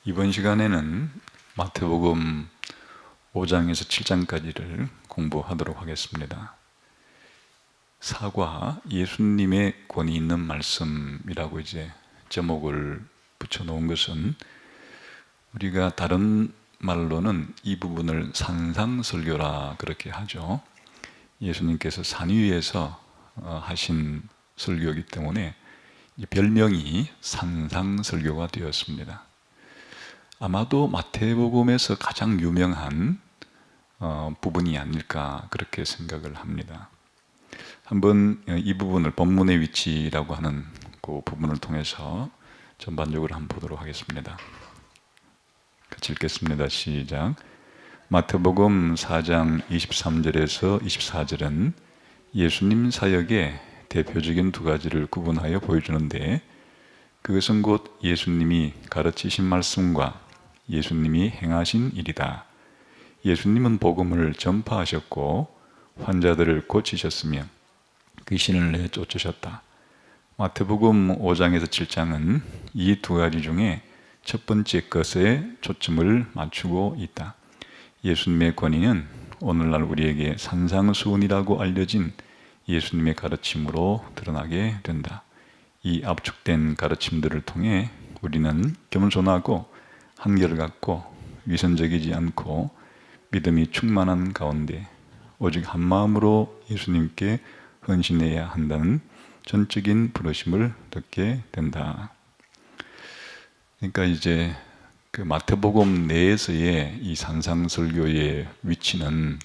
이번 시간에는 마태복음 5장에서 7장까지를 공부하도록 하겠습니다. 사과, 예수님의 권위 있는 말씀이라고 이제 제목을 붙여놓은 것은, 우리가 다른 말로는 이 부분을 산상설교라 그렇게 하죠. 예수님께서 산 위에서 하신 설교이기 때문에 별명이 산상설교가 되었습니다. 아마도 마태복음에서 가장 유명한 부분이 아닐까 그렇게 생각을 합니다. 한번 이 부분을 본문의 위치라고 하는 그 부분을 통해서 전반적으로 한번 보도록 하겠습니다. 같이 읽겠습니다. 시작. 마태복음 4장 23절에서 24절은 예수님 사역의 대표적인 두 가지를 구분하여 보여주는데, 그것은 곧 예수님이 가르치신 말씀과 예수님이 행하신 일이다. 예수님은 복음을 전파하셨고 환자들을 고치셨으며 귀신을 내쫓으셨다. 마태복음 5장에서 7장은 이 두 가지 중에 첫 번째 것에 초점을 맞추고 있다. 예수님의 권위는 오늘날 우리에게 산상수훈이라고 알려진 예수님의 가르침으로 드러나게 된다. 이 압축된 가르침들을 통해 우리는 겸손하고 한결같고 위선적이지 않고 믿음이 충만한 가운데 오직 한 마음으로 예수님께 헌신해야 한다는 전적인 부르심을 듣게 된다. 그러니까 이제 그 마태복음 내에서의 이 산상설교의 위치는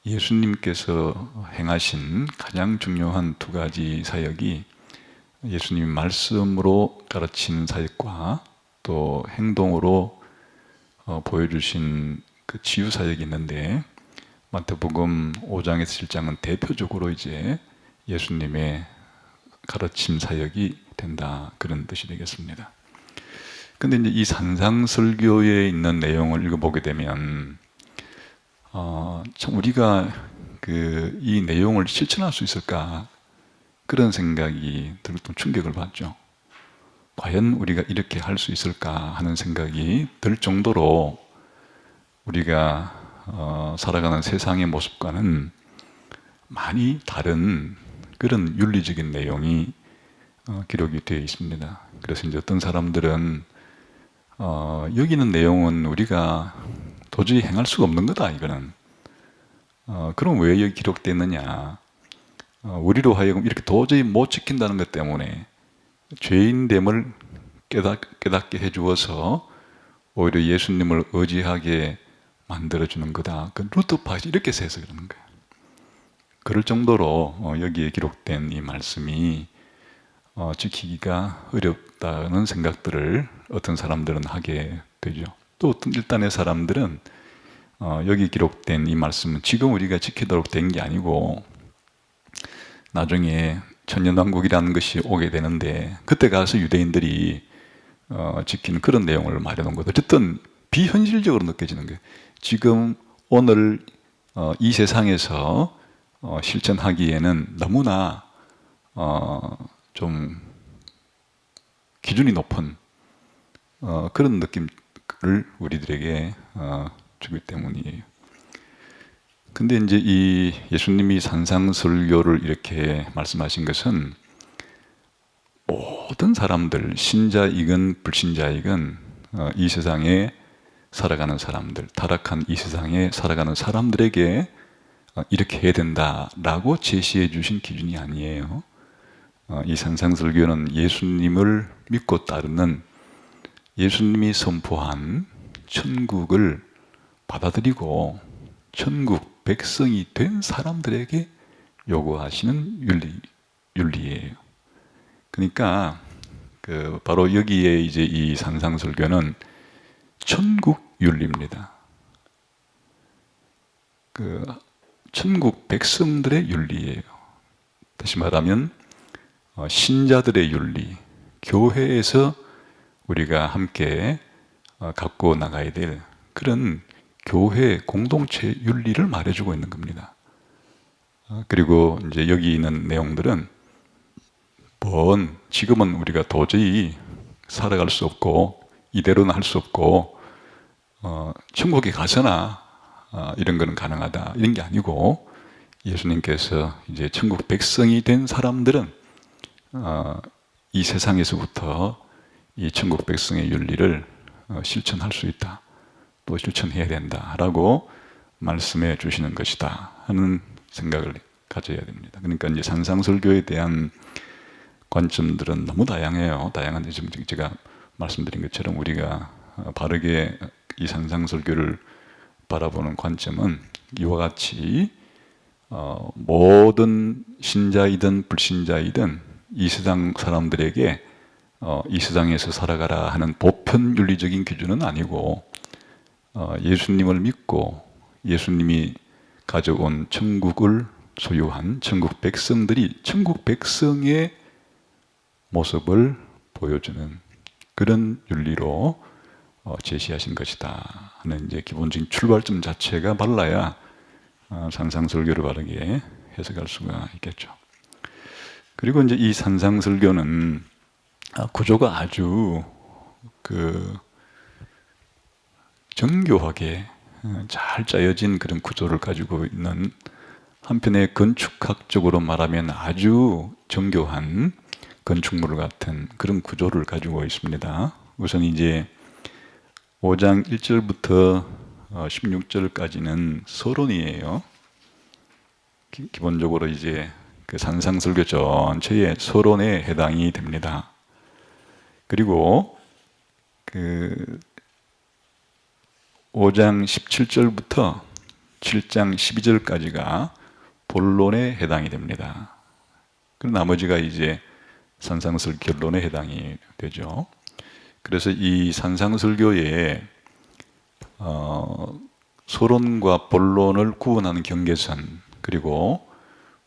예수님께서 행하신 가장 중요한 두 가지 사역이 예수님 말씀으로 가르친 사역과 또 행동으로 보여주신 그 치유 사역이 있는데, 마태복음 5장에서 7장은 대표적으로 이제 예수님의 가르침 사역이 된다, 그런 뜻이 되겠습니다. 근데 이제 이 산상설교에 있는 내용을 읽어보게 되면 참 우리가 이 내용을 실천할 수 있을까, 그런 생각이 들었던 충격을 받죠. 과연 우리가 이렇게 할 수 있을까 하는 생각이 들 정도로 우리가 살아가는 세상의 모습과는 많이 다른 그런 윤리적인 내용이 기록이 되어 있습니다. 그래서 이제 어떤 사람들은 여기 있는 내용은 우리가 도저히 행할 수가 없는 거다, 이거는. 그럼 왜 여기 기록됐느냐? 우리로 하여금 이렇게 도저히 못 지킨다는 것 때문에 죄인됨을 깨닫게 해주어서 오히려 예수님을 의지하게 만들어주는 거다. 그 루터파이 이렇게 해서 그러는 거예요. 그럴 정도로 여기에 기록된 이 말씀이 지키기가 어렵다는 생각들을 어떤 사람들은 하게 되죠. 또 어떤 일단의 사람들은 여기 기록된 이 말씀은 지금 우리가 지키도록 된 게 아니고 나중에 천년왕국이라는 것이 오게 되는데 그때 가서 유대인들이 지키는 그런 내용을 말해놓은 거죠. 어쨌든 비현실적으로 느껴지는 거예요. 지금 오늘 이 세상에서 실천하기에는 너무나 좀 기준이 높은 그런 느낌을 우리들에게 주기 때문이에요. 근데 이제 이 예수님이 산상설교를 이렇게 말씀하신 것은 모든 사람들, 신자이건 불신자이건 이 세상에 살아가는 사람들, 타락한 이 세상에 살아가는 사람들에게 이렇게 해야 된다라고 제시해 주신 기준이 아니에요. 이 산상설교는 예수님을 믿고 따르는, 예수님이 선포한 천국을 받아들이고 천국 백성이 된 사람들에게 요구하시는 윤리예요. 그러니까 바로 여기에 이제 이 산상설교는 천국 윤리입니다. 천국 백성들의 윤리예요. 다시 말하면 신자들의 윤리, 교회에서 우리가 함께 갖고 나가야 될 그런 교회 공동체 윤리를 말해주고 있는 겁니다. 그리고 이제 여기 있는 내용들은 지금은 우리가 도저히 살아갈 수 없고 이대로는 할 수 없고 천국에 가서나 이런 거는 가능하다 이런 게 아니고, 예수님께서 이제 천국 백성이 된 사람들은 이 세상에서부터 이 천국 백성의 윤리를 실천할 수 있다, 또 실천해야 된다라고 말씀해 주시는 것이다 하는 생각을 가져야 됩니다. 그러니까 이제 산상설교에 대한 관점들은 너무 다양해요. 다양한데 지금 제가 말씀드린 것처럼 우리가 바르게 이 산상설교를 바라보는 관점은 이와 같이 모든 신자이든 불신자이든 이 세상 사람들에게 이 세상에서 살아가라 하는 보편 윤리적인 기준은 아니고, 예수님을 믿고 예수님이 가져온 천국을 소유한 천국 백성들이 천국 백성의 모습을 보여주는 그런 윤리로 제시하신 것이다 하는 이제 기본적인 출발점 자체가 발라야 산상설교를 바르게 해석할 수가 있겠죠. 그리고 이제 이 산상설교는 구조가 아주 정교하게 잘 짜여진 그런 구조를 가지고 있는, 한편에 건축학적으로 말하면 아주 정교한 건축물 같은 그런 구조를 가지고 있습니다. 우선 이제 5장 1절부터 16절까지는 서론이에요. 기본적으로 이제 그 산상설교 전체의 서론에 해당이 됩니다. 그리고 그 5장 17절부터 7장 12절까지가 본론에 해당이 됩니다. 그리고 나머지가 이제 산상설 결론에 해당이 되죠. 그래서 이 산상설교의 서론과 본론을 구분하는 경계선, 그리고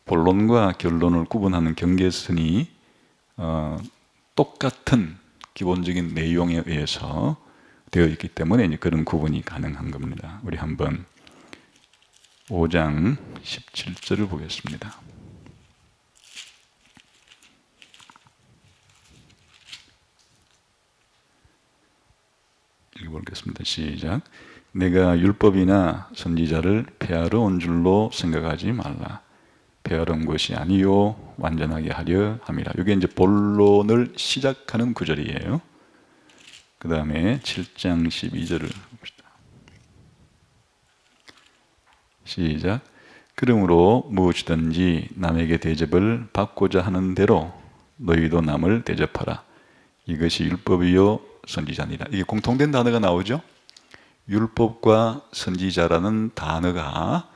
본론과 결론을 구분하는 경계선이 똑같은 기본적인 내용에 의해서 되어 있기 때문에 그런 구분이 가능한 겁니다. 우리 한번 5장 17절을 보겠습니다. 읽어보겠습니다. 시작. 내가 율법이나 선지자를 폐하러 온 줄로 생각하지 말라. 폐하러 온 것이 아니요 완전하게 하려 함이라. 이게 이제 본론을 시작하는 구절이에요. 그 다음에 7장 12절을 봅시다. 시작. 그러므로 무엇이든지 남에게 대접을 받고자 하는 대로 너희도 남을 대접하라. 이것이 율법이요 선지자니라. 이게 공통된 단어가 나오죠. 율법과 선지자라는 단어가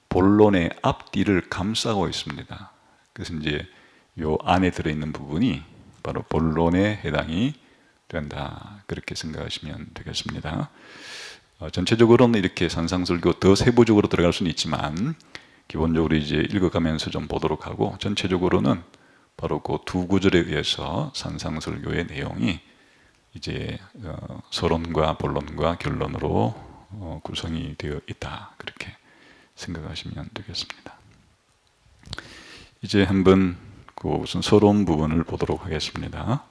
본론의 앞뒤를 감싸고 있습니다. 그래서 이제 요 안에 들어있는 부분이 바로 본론에 해당이 된다, 그렇게 생각하시면 되겠습니다. 전체적으로는 이렇게 산상설교 더 세부적으로 들어갈 수는 있지만 기본적으로 이제 읽어가면서 좀 보도록 하고, 전체적으로는 바로 그 두 구절에 의해서 산상설교의 내용이 이제 서론과 본론과 결론으로 구성이 되어 있다, 그렇게 생각하시면 되겠습니다. 이제 한번 그 우선 서론 부분을 보도록 하겠습니다.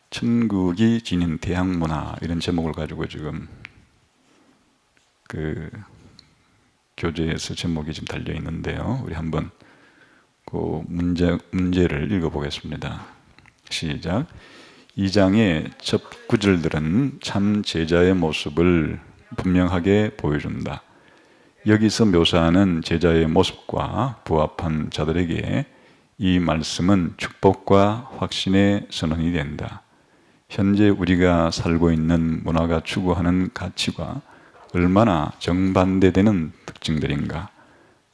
천국이 지닌 대학문화, 이런 제목을 가지고 지금 그 교재에서 제목이 지금 달려 있는데요. 우리 한번 그 문제를 읽어보겠습니다. 시작. 2장의 첫 구절들은 참 제자의 모습을 분명하게 보여준다. 여기서 묘사하는 제자의 모습과 부합한 자들에게 이 말씀은 축복과 확신의 선언이 된다. 현재 우리가 살고 있는 문화가 추구하는 가치가 얼마나 정반대되는 특징들인가.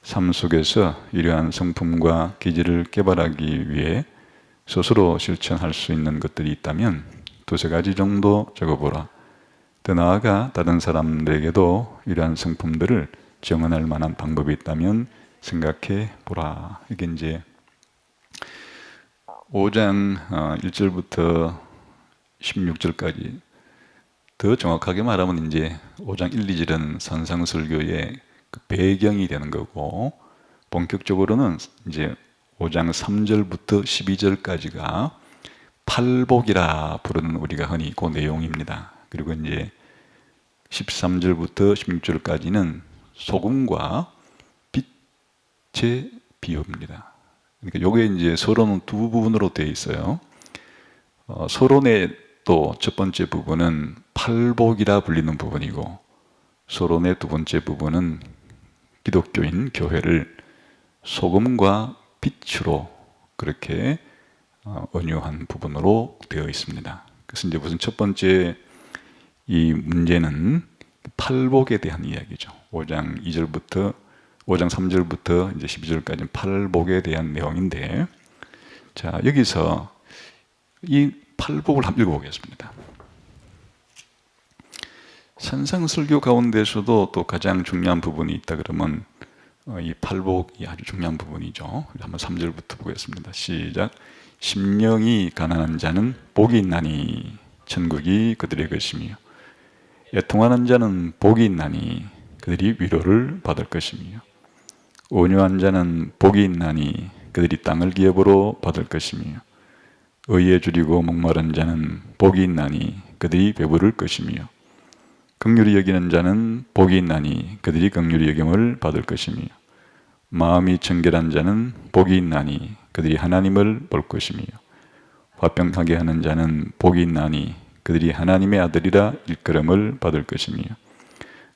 삶 속에서 이러한 성품과 기질을 개발하기 위해 스스로 실천할 수 있는 것들이 있다면 두세 가지 정도 적어보라. 더 나아가 다른 사람들에게도 이러한 성품들을 정언할 만한 방법이 있다면 생각해 보라. 이게 이제 5장 1절부터 16절까지, 더 정확하게 말하면 이제 5장 1, 2절은 산상설교의 그 배경이 되는 거고, 본격적으로는 이제 5장 3절부터 12절까지가 팔복이라 부르는 우리가 흔히 그 내용입니다. 그리고 이제 13절부터 16절까지는 소금과 빛의 비유입니다. 그러니까 요게 이제 서론은 두 부분으로 되어 있어요. 서론의 또 첫 번째 부분은 팔복이라 불리는 부분이고, 서론의 두 번째 부분은 기독교인 교회를 소금과 빛으로 그렇게 언유한 부분으로 되어 있습니다. 그래서 이제 무슨 첫 번째 이 문제는 팔복에 대한 이야기죠. 5장 3절부터 이제 12절까지는 팔복에 대한 내용인데, 자, 여기서 이 팔복을 한번 읽어보겠습니다. 산상설교 가운데서도 또 가장 중요한 부분이 있다 그러면 이 팔복이 아주 중요한 부분이죠. 한번 3절부터 보겠습니다. 시작. 심령이 가난한 자는 복이 있나니 천국이 그들의 것이며, 애통하는 자는 복이 있나니 그들이 위로를 받을 것이며, 온유한 자는 복이 있나니 그들이 땅을 기업으로 받을 것이며, 의에 줄이고 목마른 자는 복이 있나니 그들이 배부를 것이며, 긍휼히 여기는 자는 복이 있나니 그들이 긍휼히 여김을 받을 것이며, 마음이 정결한 자는 복이 있나니 그들이 하나님을 볼 것이며, 화평하게 하는 자는 복이 있나니 그들이 하나님의 아들이라 일컬음을 받을 것이며,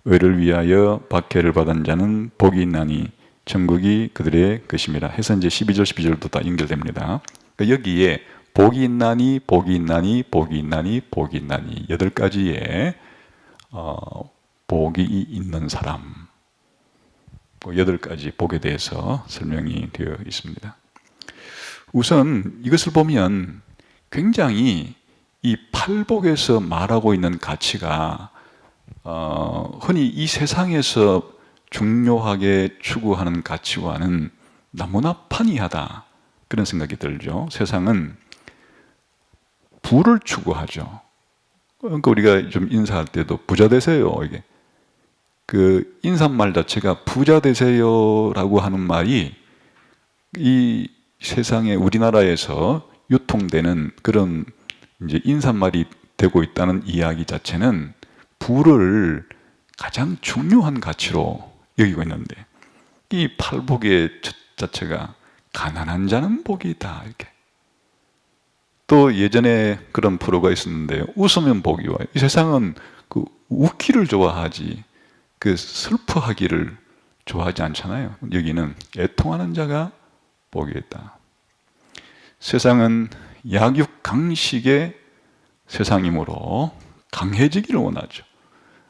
의를 위하여 박해를 받은 자는 복이 있나니 천국이 그들의 것임이라 해서 이제 12절 12절도 다 연결됩니다. 그러니까 여기에 복이 있나니 복이 있나니 복이 있나니 복이 있나니 8가지의 복이 있는 사람, 8가지 복에 대해서 설명이 되어 있습니다. 우선 이것을 보면 굉장히 이 팔복에서 말하고 있는 가치가 흔히 이 세상에서 중요하게 추구하는 가치와는 너무나 판이하다, 그런 생각이 들죠. 세상은 부를 추구하죠. 그러니까 우리가 좀 인사할 때도 부자 되세요, 이게 그 인사말 자체가 부자 되세요라고 하는 말이 이 세상에 우리나라에서 유통되는 그런 이제 인사말이 되고 있다는 이야기 자체는 부를 가장 중요한 가치로 여기고 있는데, 이 팔복의 자체가 가난한 자는 복이 있다, 이렇게. 또 예전에 그런 프로가 있었는데 웃으면 복이 와요. 이 세상은 그 웃기를 좋아하지 그 슬퍼하기를 좋아하지 않잖아요. 여기는 애통하는 자가 복이 있다. 세상은 약육강식의 세상이므로 강해지기를 원하죠.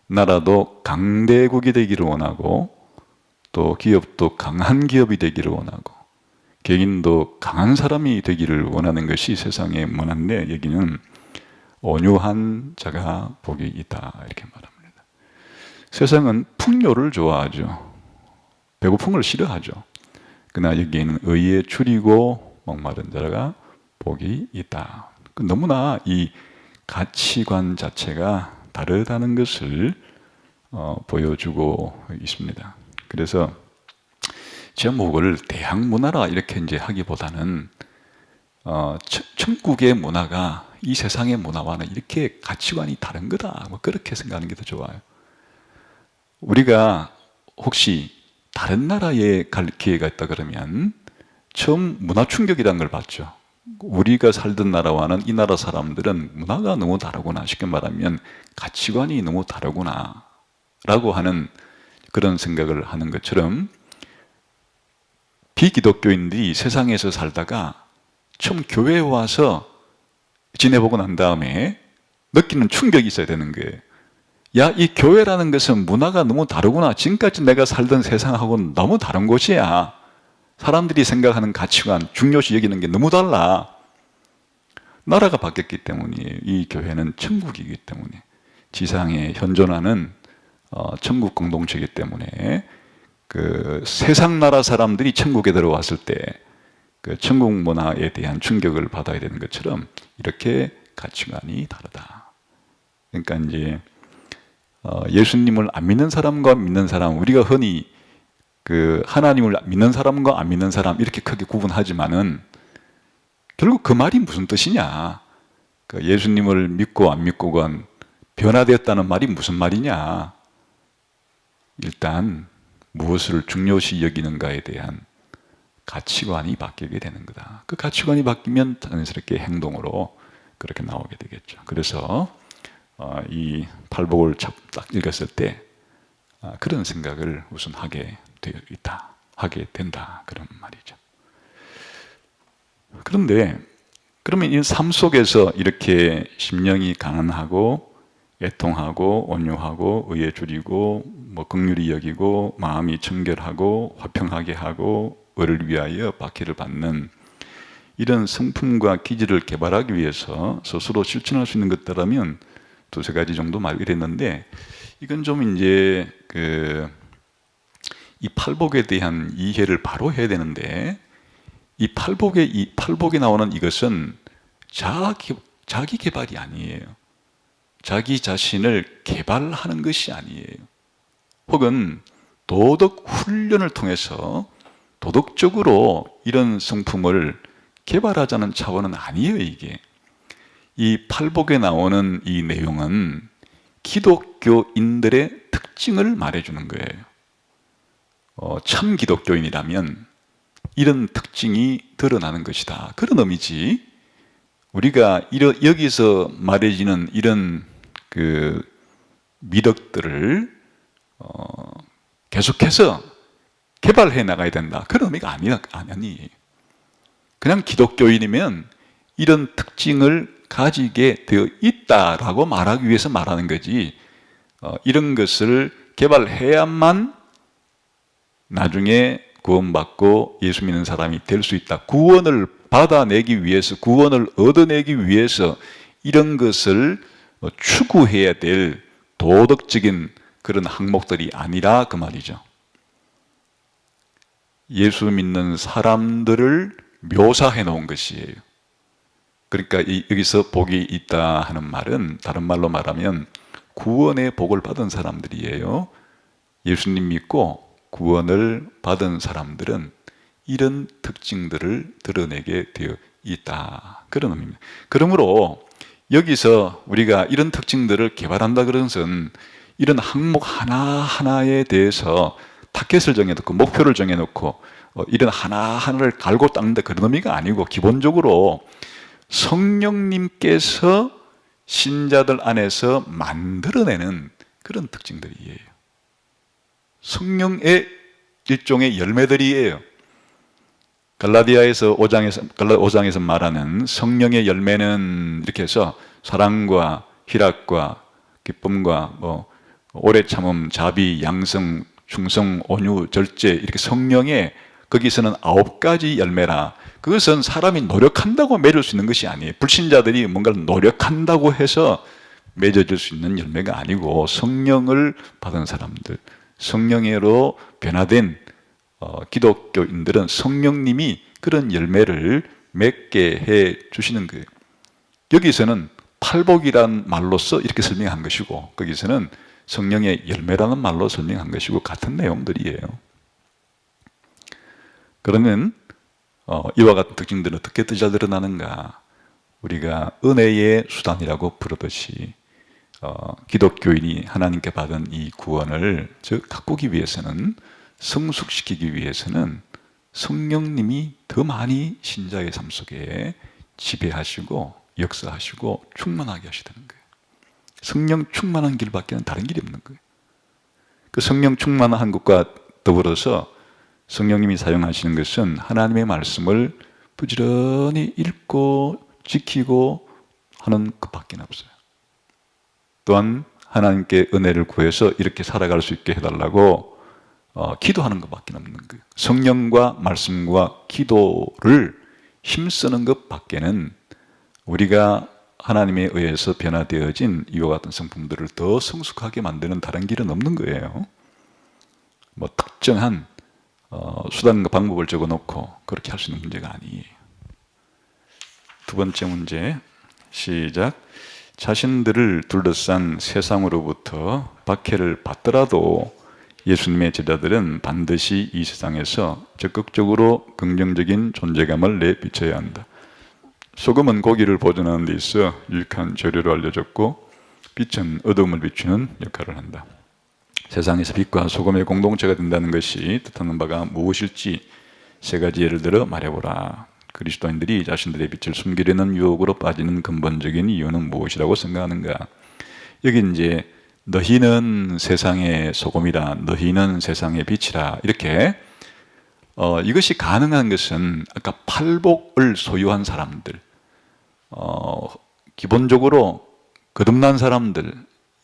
나라도 강대국이 되기를 원하고, 또 기업도 강한 기업이 되기를 원하고, 개인도 강한 사람이 되기를 원하는 것이 세상의 문화인데, 여기는 온유한 자가 복이 있다, 이렇게 말합니다. 세상은 풍요를 좋아하죠. 배고픔을 싫어하죠. 그러나 여기에는 의에 줄이고 목마른 자가 복이 있다. 너무나 이 가치관 자체가 다르다는 것을 보여주고 있습니다. 그래서 제목을 대학문화라 이렇게 이제 하기보다는 천국의 문화가 이 세상의 문화와는 이렇게 가치관이 다른 거다, 뭐 그렇게 생각하는 게 더 좋아요. 우리가 혹시 다른 나라에 갈 기회가 있다 그러면 처음 문화 충격이라는 걸 받죠. 우리가 살던 나라와는 이 나라 사람들은 문화가 너무 다르구나, 쉽게 말하면 가치관이 너무 다르구나 라고 하는 그런 생각을 하는 것처럼, 비기독교인들이 세상에서 살다가 처음 교회에 와서 지내보고 난 다음에 느끼는 충격이 있어야 되는 거예요. 야, 이 교회라는 것은 문화가 너무 다르구나. 지금까지 내가 살던 세상하고는 너무 다른 곳이야. 사람들이 생각하는 가치관, 중요시 여기는 게 너무 달라. 나라가 바뀌었기 때문이에요. 이 교회는 천국이기 때문에, 지상에 현존하는 천국 공동체이기 때문에, 그 세상 나라 사람들이 천국에 들어왔을 때 그 천국 문화에 대한 충격을 받아야 되는 것처럼 이렇게 가치관이 다르다. 그러니까 이제 예수님을 안 믿는 사람과 믿는 사람, 우리가 흔히 그 하나님을 믿는 사람과 안 믿는 사람 이렇게 크게 구분하지만은 결국 그 말이 무슨 뜻이냐? 그 예수님을 믿고 안 믿고가 변화되었다는 말이 무슨 말이냐? 일단 무엇을 중요시 여기는가에 대한 가치관이 바뀌게 되는 거다. 그 가치관이 바뀌면 자연스럽게 행동으로 그렇게 나오게 되겠죠. 그래서 이 팔복을 딱 읽었을 때 그런 생각을 우선 하게 되어 있다, 하게 된다, 그런 말이죠. 그런데 그러면 이 삶 속에서 이렇게 심령이 가난하고 애통하고 온유하고 의에 줄이고 뭐 긍휼히 여기고 마음이 청결하고 화평하게 하고 을을 위하여 박해를 받는 이런 성품과 기질을 개발하기 위해서 스스로 실천할 수 있는 것들라면 두세 가지 정도 말했는데, 이건 좀 이제 이 팔복에 대한 이해를 바로 해야 되는데, 이 팔복에 나오는 이것은 자기 개발이 아니에요. 자기 자신을 개발하는 것이 아니에요. 혹은 도덕 훈련을 통해서 도덕적으로 이런 성품을 개발하자는 차원은 아니에요. 이게 이 팔복에 나오는 이 내용은 기독교인들의 특징을 말해주는 거예요. 참 기독교인이라면 이런 특징이 드러나는 것이다, 그런 의미지, 우리가 여기서 말해지는 이런 미덕들을 계속해서 개발해 나가야 된다, 그런 의미가 아니. 그냥 기독교인이면 이런 특징을 가지게 되어 있다라고 말하기 위해서 말하는 거지, 이런 것을 개발해야만 나중에 구원받고 예수 믿는 사람이 될 수 있다, 구원을 받아내기 위해서, 구원을 얻어내기 위해서 이런 것을 추구해야 될 도덕적인 그런 항목들이 아니라 그 말이죠. 예수 믿는 사람들을 묘사해 놓은 것이에요. 그러니까 여기서 복이 있다 하는 말은 다른 말로 말하면 구원의 복을 받은 사람들이에요. 예수님 믿고 구원을 받은 사람들은 이런 특징들을 드러내게 되어 있다, 그런 의미입니다. 그러므로 여기서 우리가 이런 특징들을 개발한다 그런 것은 이런 항목 하나하나에 대해서 타겟을 정해놓고 목표를 정해놓고 이런 하나하나를 갈고 닦는다, 그런 의미가 아니고, 기본적으로 성령님께서 신자들 안에서 만들어내는 그런 특징들이에요. 성령의 일종의 열매들이에요. 갈라디아에서 5장에서 말하는 성령의 열매는 이렇게 해서 사랑과 희락과 기쁨과 오래 참음, 자비, 양성, 충성, 온유, 절제, 이렇게 성령의 거기서는 9가지 열매라. 그것은 사람이 노력한다고 맺을 수 있는 것이 아니에요. 불신자들이 뭔가를 노력한다고 해서 맺어질 수 있는 열매가 아니고, 성령을 받은 사람들, 성령으로 변화된 기독교인들은 성령님이 그런 열매를 맺게 해 주시는 거예요. 여기서는 팔복이란 말로서 이렇게 설명한 것이고, 거기서는 성령의 열매라는 말로 설명한 것이고, 같은 내용들이에요. 그러면 이와 같은 특징들은 어떻게 잘 드러나는가? 우리가 은혜의 수단이라고 부르듯이 기독교인이 하나님께 받은 이 구원을 가꾸기 위해서는, 성숙시키기 위해서는 성령님이 더 많이 신자의 삶 속에 지배하시고 역사하시고 충만하게 하시다는 거예요. 성령 충만한 길밖에는 다른 길이 없는 거예요. 그 성령 충만한 것과 더불어서 성령님이 사용하시는 것은 하나님의 말씀을 부지런히 읽고 지키고 하는 것밖에 없어요. 또한 하나님께 은혜를 구해서 이렇게 살아갈 수 있게 해달라고 기도하는 것밖에 없는 거예요. 성령과 말씀과 기도를 힘쓰는 것밖에는 우리가 하나님에 의해서 변화되어진 이와 같은 성품들을 더 성숙하게 만드는 다른 길은 없는 거예요. 특정한 수단과 방법을 적어놓고 그렇게 할 수 있는 문제가 아니에요. 두 번째 문제, 시작. 자신들을 둘러싼 세상으로부터 박해를 받더라도 예수님의 제자들은 반드시 이 세상에서 적극적으로 긍정적인 존재감을 내비쳐야 한다. 소금은 고기를 보존하는 데 있어 유익한 재료로 알려졌고, 빛은 어둠을 비추는 역할을 한다. 세상에서 빛과 소금의 공동체가 된다는 것이 뜻하는 바가 무엇일지 세 가지 예를 들어 말해보라. 그리스도인들이 자신들의 빛을 숨기려는 유혹으로 빠지는 근본적인 이유는 무엇이라고 생각하는가? 여기 이제 너희는 세상의 소금이라, 너희는 세상의 빛이라, 이렇게 이것이 가능한 것은 아까 팔복을 소유한 사람들, 기본적으로 거듭난 사람들,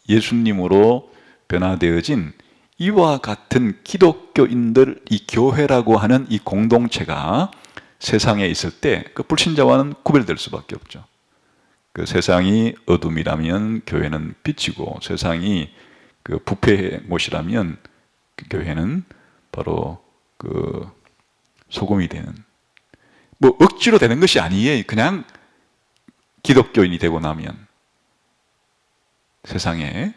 예수님으로 변화되어진 이와 같은 기독교인들, 이 교회라고 하는 이 공동체가 세상에 있을 때 그 불신자와는 구별될 수밖에 없죠. 그 세상이 어둠이라면 교회는 빛이고, 세상이 그 부패의 못이라면 그 교회는 바로 그 소금이 되는, 뭐 억지로 되는 것이 아니에요. 그냥 기독교인이 되고 나면 세상에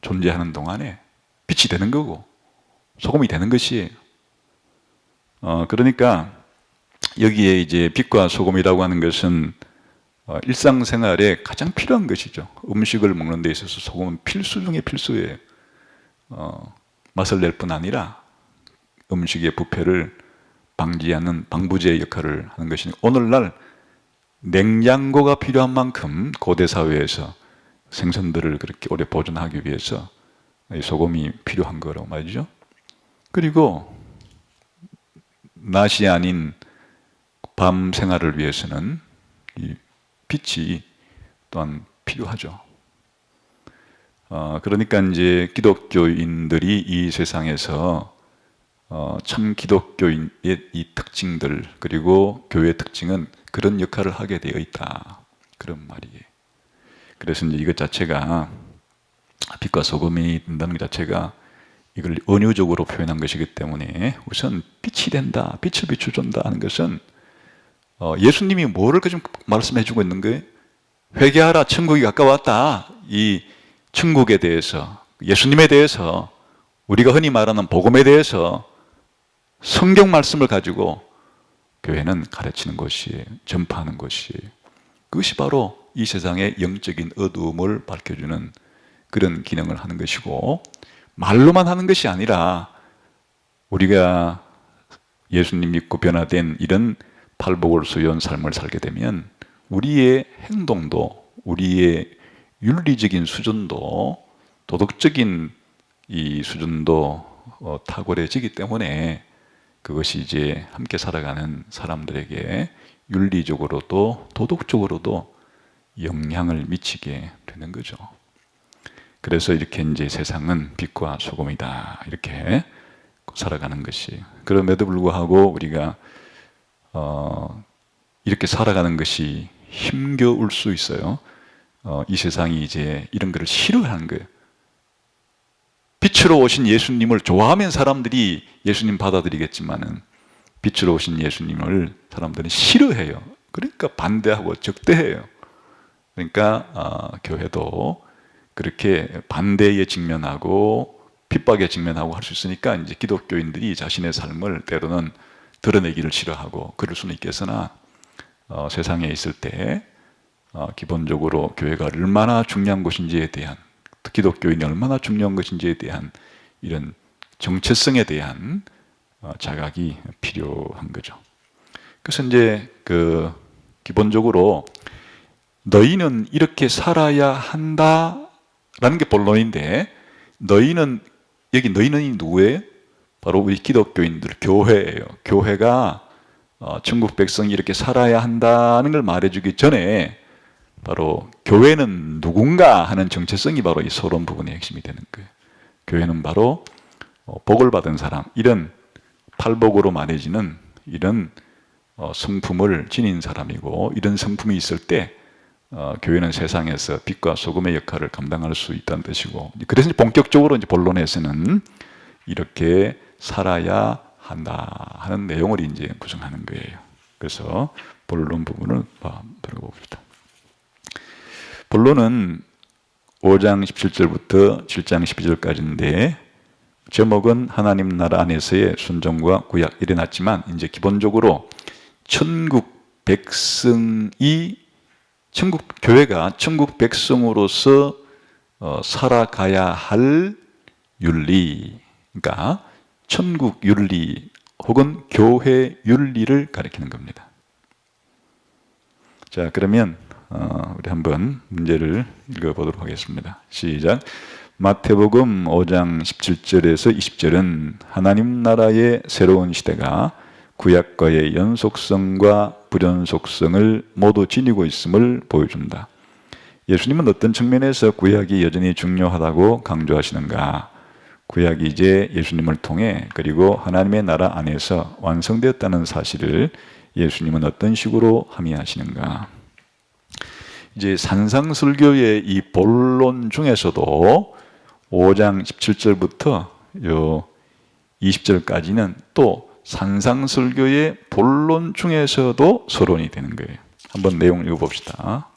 존재하는 동안에 빛이 되는 거고 소금이 되는 것이에요. 그러니까 여기에 이제 빛과 소금이라고 하는 것은 일상생활에 가장 필요한 것이죠. 음식을 먹는 데 있어서 소금은 필수 중에 필수예요. 맛을 낼 뿐 아니라 음식의 부패를 방지하는 방부제 역할을 하는 것이니, 오늘날 냉장고가 필요한 만큼 고대 사회에서 생선들을 그렇게 오래 보존하기 위해서 소금이 필요한 거라고 말이죠. 그리고 낮이 아닌 밤 생활을 위해서는 이 빛이 또한 필요하죠. 그러니까 이제 기독교인들이 이 세상에서 참 기독교인의 이 특징들, 그리고 교회의 특징은 그런 역할을 하게 되어 있다, 그런 말이에요. 그래서 이제 이것 자체가, 빛과 소금이 된다는 것 자체가 이걸 은유적으로 표현한 것이기 때문에 우선 빛이 된다, 빛을 비춰준다 하는 것은 예수님이 뭐를 좀 말씀해 주고 있는 거예요? 회개하라, 천국이 가까웠다. 이 천국에 대해서, 예수님에 대해서, 우리가 흔히 말하는 복음에 대해서 성경 말씀을 가지고 교회는 가르치는 것이에요. 전파하는 것이에요. 그것이 바로 이 세상의 영적인 어두움을 밝혀주는 그런 기능을 하는 것이고, 말로만 하는 것이 아니라 우리가 예수님 믿고 변화된 이런 팔복을 소유한 삶을 살게 되면 우리의 행동도, 우리의 윤리적인 수준도, 도덕적인 이 수준도 탁월해지기 때문에 그것이 이제 함께 살아가는 사람들에게 윤리적으로도 도덕적으로도 영향을 미치게 되는 거죠. 그래서 이렇게 이제 세상은 빛과 소금이다, 이렇게 살아가는 것이. 그럼에도 불구하고 우리가 이렇게 살아가는 것이 힘겨울 수 있어요. 이 세상이 이제 이런 것을 싫어하는 거예요. 빛으로 오신 예수님을 좋아하면 사람들이 예수님 받아들이겠지만은, 빛으로 오신 예수님을 사람들은 싫어해요. 그러니까 반대하고 적대해요. 그러니까 교회도 그렇게 반대에 직면하고 핍박에 직면하고 할 수 있으니까 이제 기독교인들이 자신의 삶을 때로는 드러내기를 싫어하고 그럴 수는 있겠으나, 세상에 있을 때 기본적으로 교회가 얼마나 중요한 것인지에 대한, 기독교인이 얼마나 중요한 것인지에 대한 이런 정체성에 대한 자각이 필요한 거죠. 그래서 이제 기본적으로 너희는 이렇게 살아야 한다라는 게 본론인데, 너희는, 여기 너희는 누구예요? 바로 우리 기독교인들, 교회예요. 교회가 천국 백성이 이렇게 살아야 한다는 걸 말해주기 전에 바로 교회는 누군가 하는 정체성이 바로 이 서론 부분의 핵심이 되는 거예요. 교회는 바로 복을 받은 사람, 이런 팔복으로 말해지는 이런 성품을 지닌 사람이고, 이런 성품이 있을 때 교회는 세상에서 빛과 소금의 역할을 감당할 수 있다는 뜻이고, 그래서 본격적으로 이제 본론에서는 이렇게 살아야 한다 하는 내용을 이제 구성하는 거예요. 그래서 본론 부분을 들어봅시다. 본론은 5장 17절부터 7장 12절까지인데, 제목은 하나님 나라 안에서의 순종과 구약 일어났지만, 이제 기본적으로 교회가 천국 백성으로서 살아가야 할 윤리, 그러니까 천국 윤리 혹은 교회 윤리를 가리키는 겁니다. 자, 그러면 우리 한번 문제를 읽어보도록 하겠습니다. 시작. 마태복음 5장 17절에서 20절은 하나님 나라의 새로운 시대가 구약과의 연속성과 불연속성을 모두 지니고 있음을 보여준다. 예수님은 어떤 측면에서 구약이 여전히 중요하다고 강조하시는가? 구약이 이제 예수님을 통해 그리고 하나님의 나라 안에서 완성되었다는 사실을 예수님은 어떤 식으로 함의하시는가? 이제 산상설교의 이 본론 중에서도 5장 17절부터 요 20절까지는 또 산상설교의 본론 중에서도 서론이 되는 거예요. 한번 내용 읽어봅시다.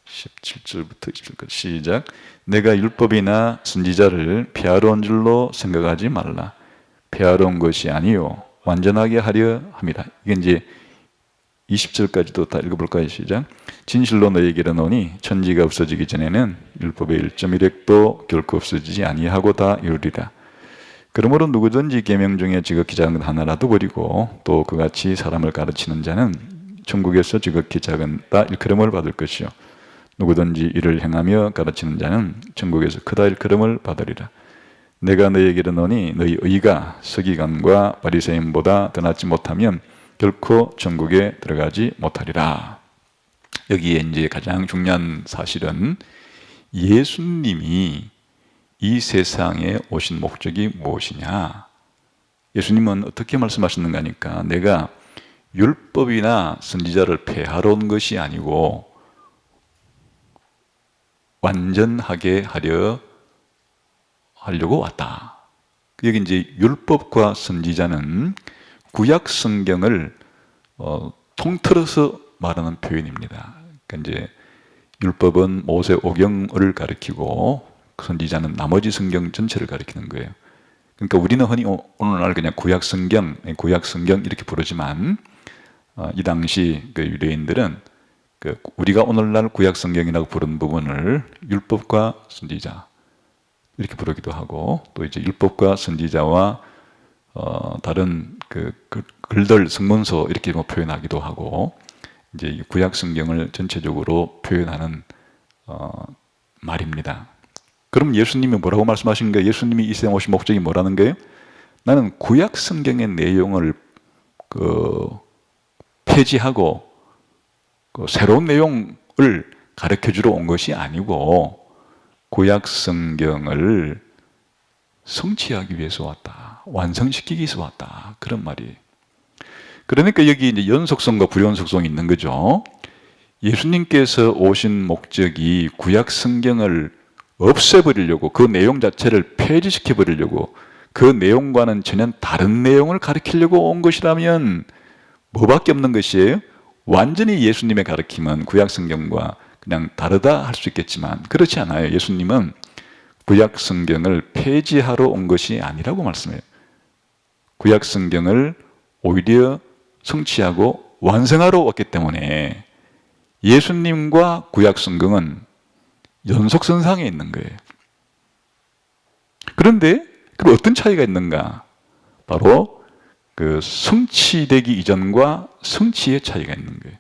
17절부터 20절까지 시작. 내가 율법이나 선지자를 폐하러 온 줄로 생각하지 말라. 폐하러 온 것이 아니요 완전하게 하려 함이라. 이게 이제 20절까지도 다 읽어볼까요? 시작. 진실로 너희에게 이르노니 천지가 없어지기 전에는 율법의 1.1획도 결코 없어지지 아니하고 다 이루리라. 그러므로 누구든지 계명 중에 지극히 작은 것 하나라도 버리고 또 그같이 사람을 가르치는 자는 천국에서 지극히 작은 다 일컬음을 받을 것이요 누구든지 이를 행하며 가르치는 자는 천국에서 크다 일컬음을 받으리라. 내가 너희에게 이르노니 너희 의가 서기관과 바리새인보다 더 낫지 못하면 결코 천국에 들어가지 못하리라. 여기에 이제 가장 중요한 사실은 예수님이 이 세상에 오신 목적이 무엇이냐? 예수님은 어떻게 말씀하셨는가 하니까 내가 율법이나 선지자를 폐하러 온 것이 아니고 완전하게 하려고 왔다. 여기 이제 율법과 선지자는 구약 성경을 통틀어서 말하는 표현입니다. 그러니까 이제 율법은 모세 오경을 가리키고 선지자는 나머지 성경 전체를 가리키는 거예요. 그러니까 우리는 흔히 오늘날 그냥 구약 성경 이렇게 부르지만 이 당시 그 유대인들은 우리가 오늘날 구약 성경이라고 부르는 부분을 율법과 선지자 이렇게 부르기도 하고 또 이제 율법과 선지자와 다른 글들 성문서 이렇게 표현하기도 하고 이제 구약 성경을 전체적으로 표현하는 말입니다. 그럼 예수님이 뭐라고 말씀하신 거예요? 예수님이 이 세상 오신 목적이 뭐라는 거예요? 나는 구약 성경의 내용을 폐지하고 새로운 내용을 가르쳐주러 온 것이 아니고 구약 성경을 성취하기 위해서 왔다. 완성시키기 위해서 왔다. 그런 말이에요. 그러니까 여기 이제 연속성과 불연속성이 있는 거죠. 예수님께서 오신 목적이 구약 성경을 없애버리려고 그 내용 자체를 폐지시켜버리려고 그 내용과는 전혀 다른 내용을 가르치려고 온 것이라면 뭐밖에 없는 것이에요? 완전히 예수님의 가르침은 구약 성경과 그냥 다르다 할 수 있겠지만 그렇지 않아요. 예수님은 구약 성경을 폐지하러 온 것이 아니라고 말씀해요. 구약 성경을 오히려 성취하고 완성하러 왔기 때문에 예수님과 구약 성경은 연속선상에 있는 거예요. 그런데 그럼 어떤 차이가 있는가? 바로 그 성취되기 이전과 성취의 차이가 있는 거예요.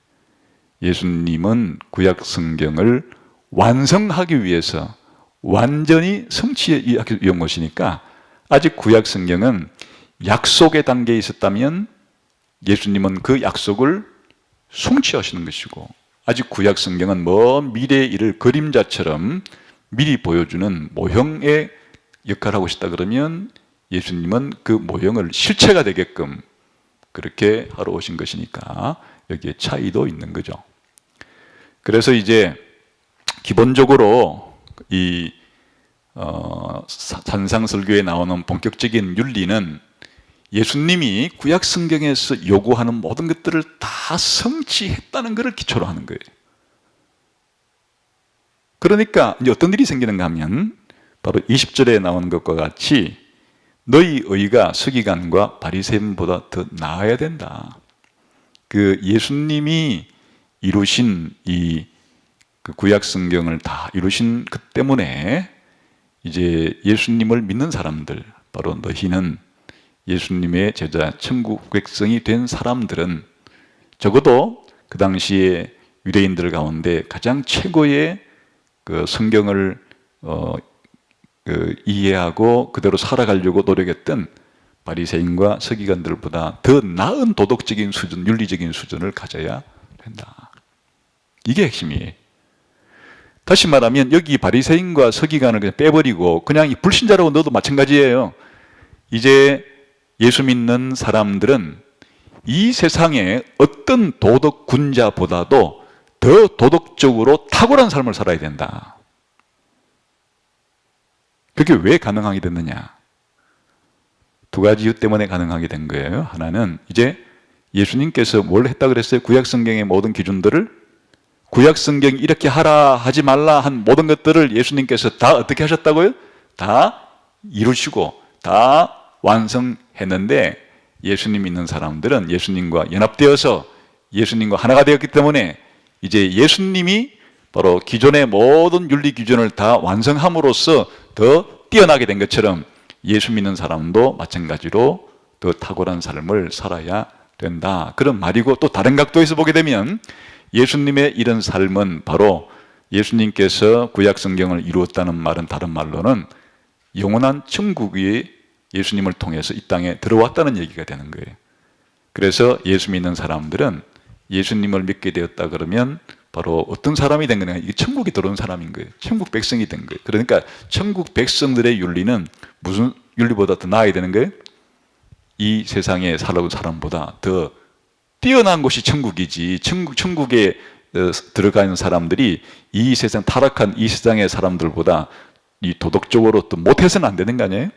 예수님은 구약 성경을 완성하기 위해서 완전히 성취에 이은 것이니까 아직 구약 성경은 약속의 단계에 있었다면 예수님은 그 약속을 성취하시는 것이고 아직 구약 성경은 먼 미래의 일을 그림자처럼 미리 보여주는 모형의 역할을 하고 있다 그러면 예수님은 그 모형을 실체가 되게끔 그렇게 하러 오신 것이니까 여기에 차이도 있는 거죠. 그래서 이제 기본적으로 이 산상설교에 나오는 본격적인 윤리는 예수님이 구약 성경에서 요구하는 모든 것들을 다 성취했다는 것을 기초로 하는 거예요. 그러니까 이제 어떤 일이 생기는가 하면 바로 20절에 나오는 것과 같이 너희 의가 서기관과 바리새인보다 더 나아야 된다. 그 예수님이 이루신 이 그 구약 성경을 다 이루신 그 때문에 이제 예수님을 믿는 사람들, 바로 너희는 예수님의 제자, 천국 백성이 된 사람들은 적어도 그 당시에 유대인들 가운데 가장 최고의 그 성경을 이해하고 그대로 살아가려고 노력했던 바리새인과 서기관들보다 더 나은 도덕적인 수준, 윤리적인 수준을 가져야 된다. 이게 핵심이에요. 다시 말하면 여기 바리새인과 서기관을 그냥 빼버리고 그냥 이 불신자라고 넣어도 마찬가지예요. 이제 예수 믿는 사람들은 이 세상의 어떤 도덕 군자보다도 더 도덕적으로 탁월한 삶을 살아야 된다. 그게 왜 가능하게 됐느냐? 두 가지 이유 때문에 가능하게 된 거예요. 하나는 이제 예수님께서 뭘 했다 그랬어요? 구약 성경의 모든 기준들을, 구약 성경이 이렇게 하라 하지 말라 한 모든 것들을 예수님께서 다 어떻게 하셨다고요? 다 이루시고 다 완성했는데, 예수님 믿는 사람들은 예수님과 연합되어서 예수님과 하나가 되었기 때문에 이제 예수님이 바로 기존의 모든 윤리 기준을 다 완성함으로써 더 뛰어나게 된 것처럼 예수 믿는 사람도 마찬가지로 더 탁월한 삶을 살아야 된다. 그런 말이고, 또 다른 각도에서 보게 되면 예수님의 이런 삶은 바로 예수님께서 구약 성경을 이루었다는 말은 다른 말로는 영원한 천국이 예수님을 통해서 이 땅에 들어왔다는 얘기가 되는 거예요. 그래서 예수 믿는 사람들은 예수님을 믿게 되었다 그러면 바로 어떤 사람이 된 거냐? 이게 천국에 들어온 사람인 거예요. 천국 백성이 된 거예요. 그러니까 천국 백성들의 윤리는 무슨 윤리보다 더 나아야 되는 거예요? 이 세상에 살아온 사람보다 더 뛰어난 곳이 천국이지, 천국에 들어가는 사람들이 이 세상, 타락한 이 세상의 사람들보다 이 도덕적으로 또 못해서는 안 되는 거 아니에요?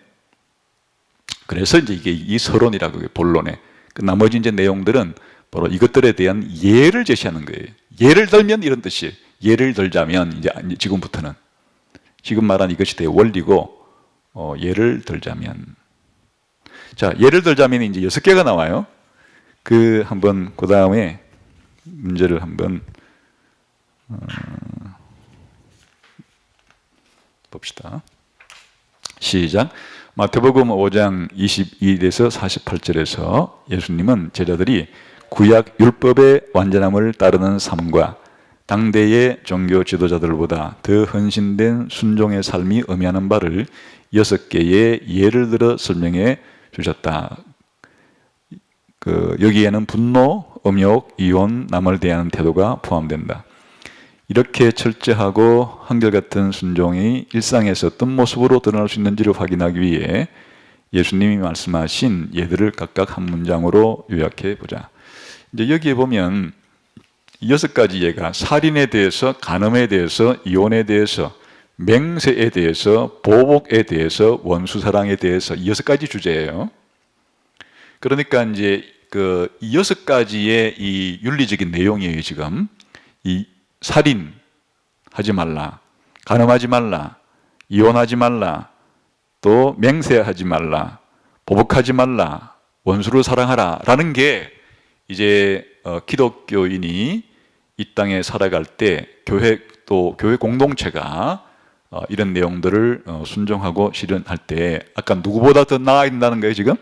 그래서 이제 이게 이 서론이라고 해요, 본론에. 그 나머지 이제 내용들은 바로 이것들에 대한 예를 제시하는 거예요. 예를 들면 이런 뜻이에요. 예를 들자면, 이제 지금부터는, 지금 말한 이것이 대 원리고, 예를 들자면. 자, 예를 들자면 이제 6개가 나와요. 그 다음에 문제를 한번, 봅시다. 시작. 마태복음 5장 22에서 48절에서 예수님은 제자들이 구약 율법의 완전함을 따르는 삶과 당대의 종교 지도자들보다 더 헌신된 순종의 삶이 의미하는 바를 6개의 예를 들어 설명해 주셨다. 여기에는 분노, 음욕, 이혼, 남을 대하는 태도가 포함된다. 이렇게 철저하고 한결같은 순종이 일상에서 어떤 모습으로 드러날 수 있는지를 확인하기 위해 예수님이 말씀하신 예들을 각각 한 문장으로 요약해 보자. 이제 여기에 보면 6가지 예가 살인에 대해서, 간음에 대해서, 이혼에 대해서, 맹세에 대해서, 보복에 대해서, 원수사랑에 대해서 6가지 주제예요. 그러니까 이제 이 6가지의 이 윤리적인 내용이에요. 지금 이 살인하지 말라, 간음하지 말라, 이혼하지 말라, 또 맹세하지 말라, 보복하지 말라, 원수를 사랑하라 라는 게 이제 기독교인이 이 땅에 살아갈 때 교회 공동체가 이런 내용들을 순종하고 실현할 때 아까 누구보다 더 나아야 된다는 거예요. 지금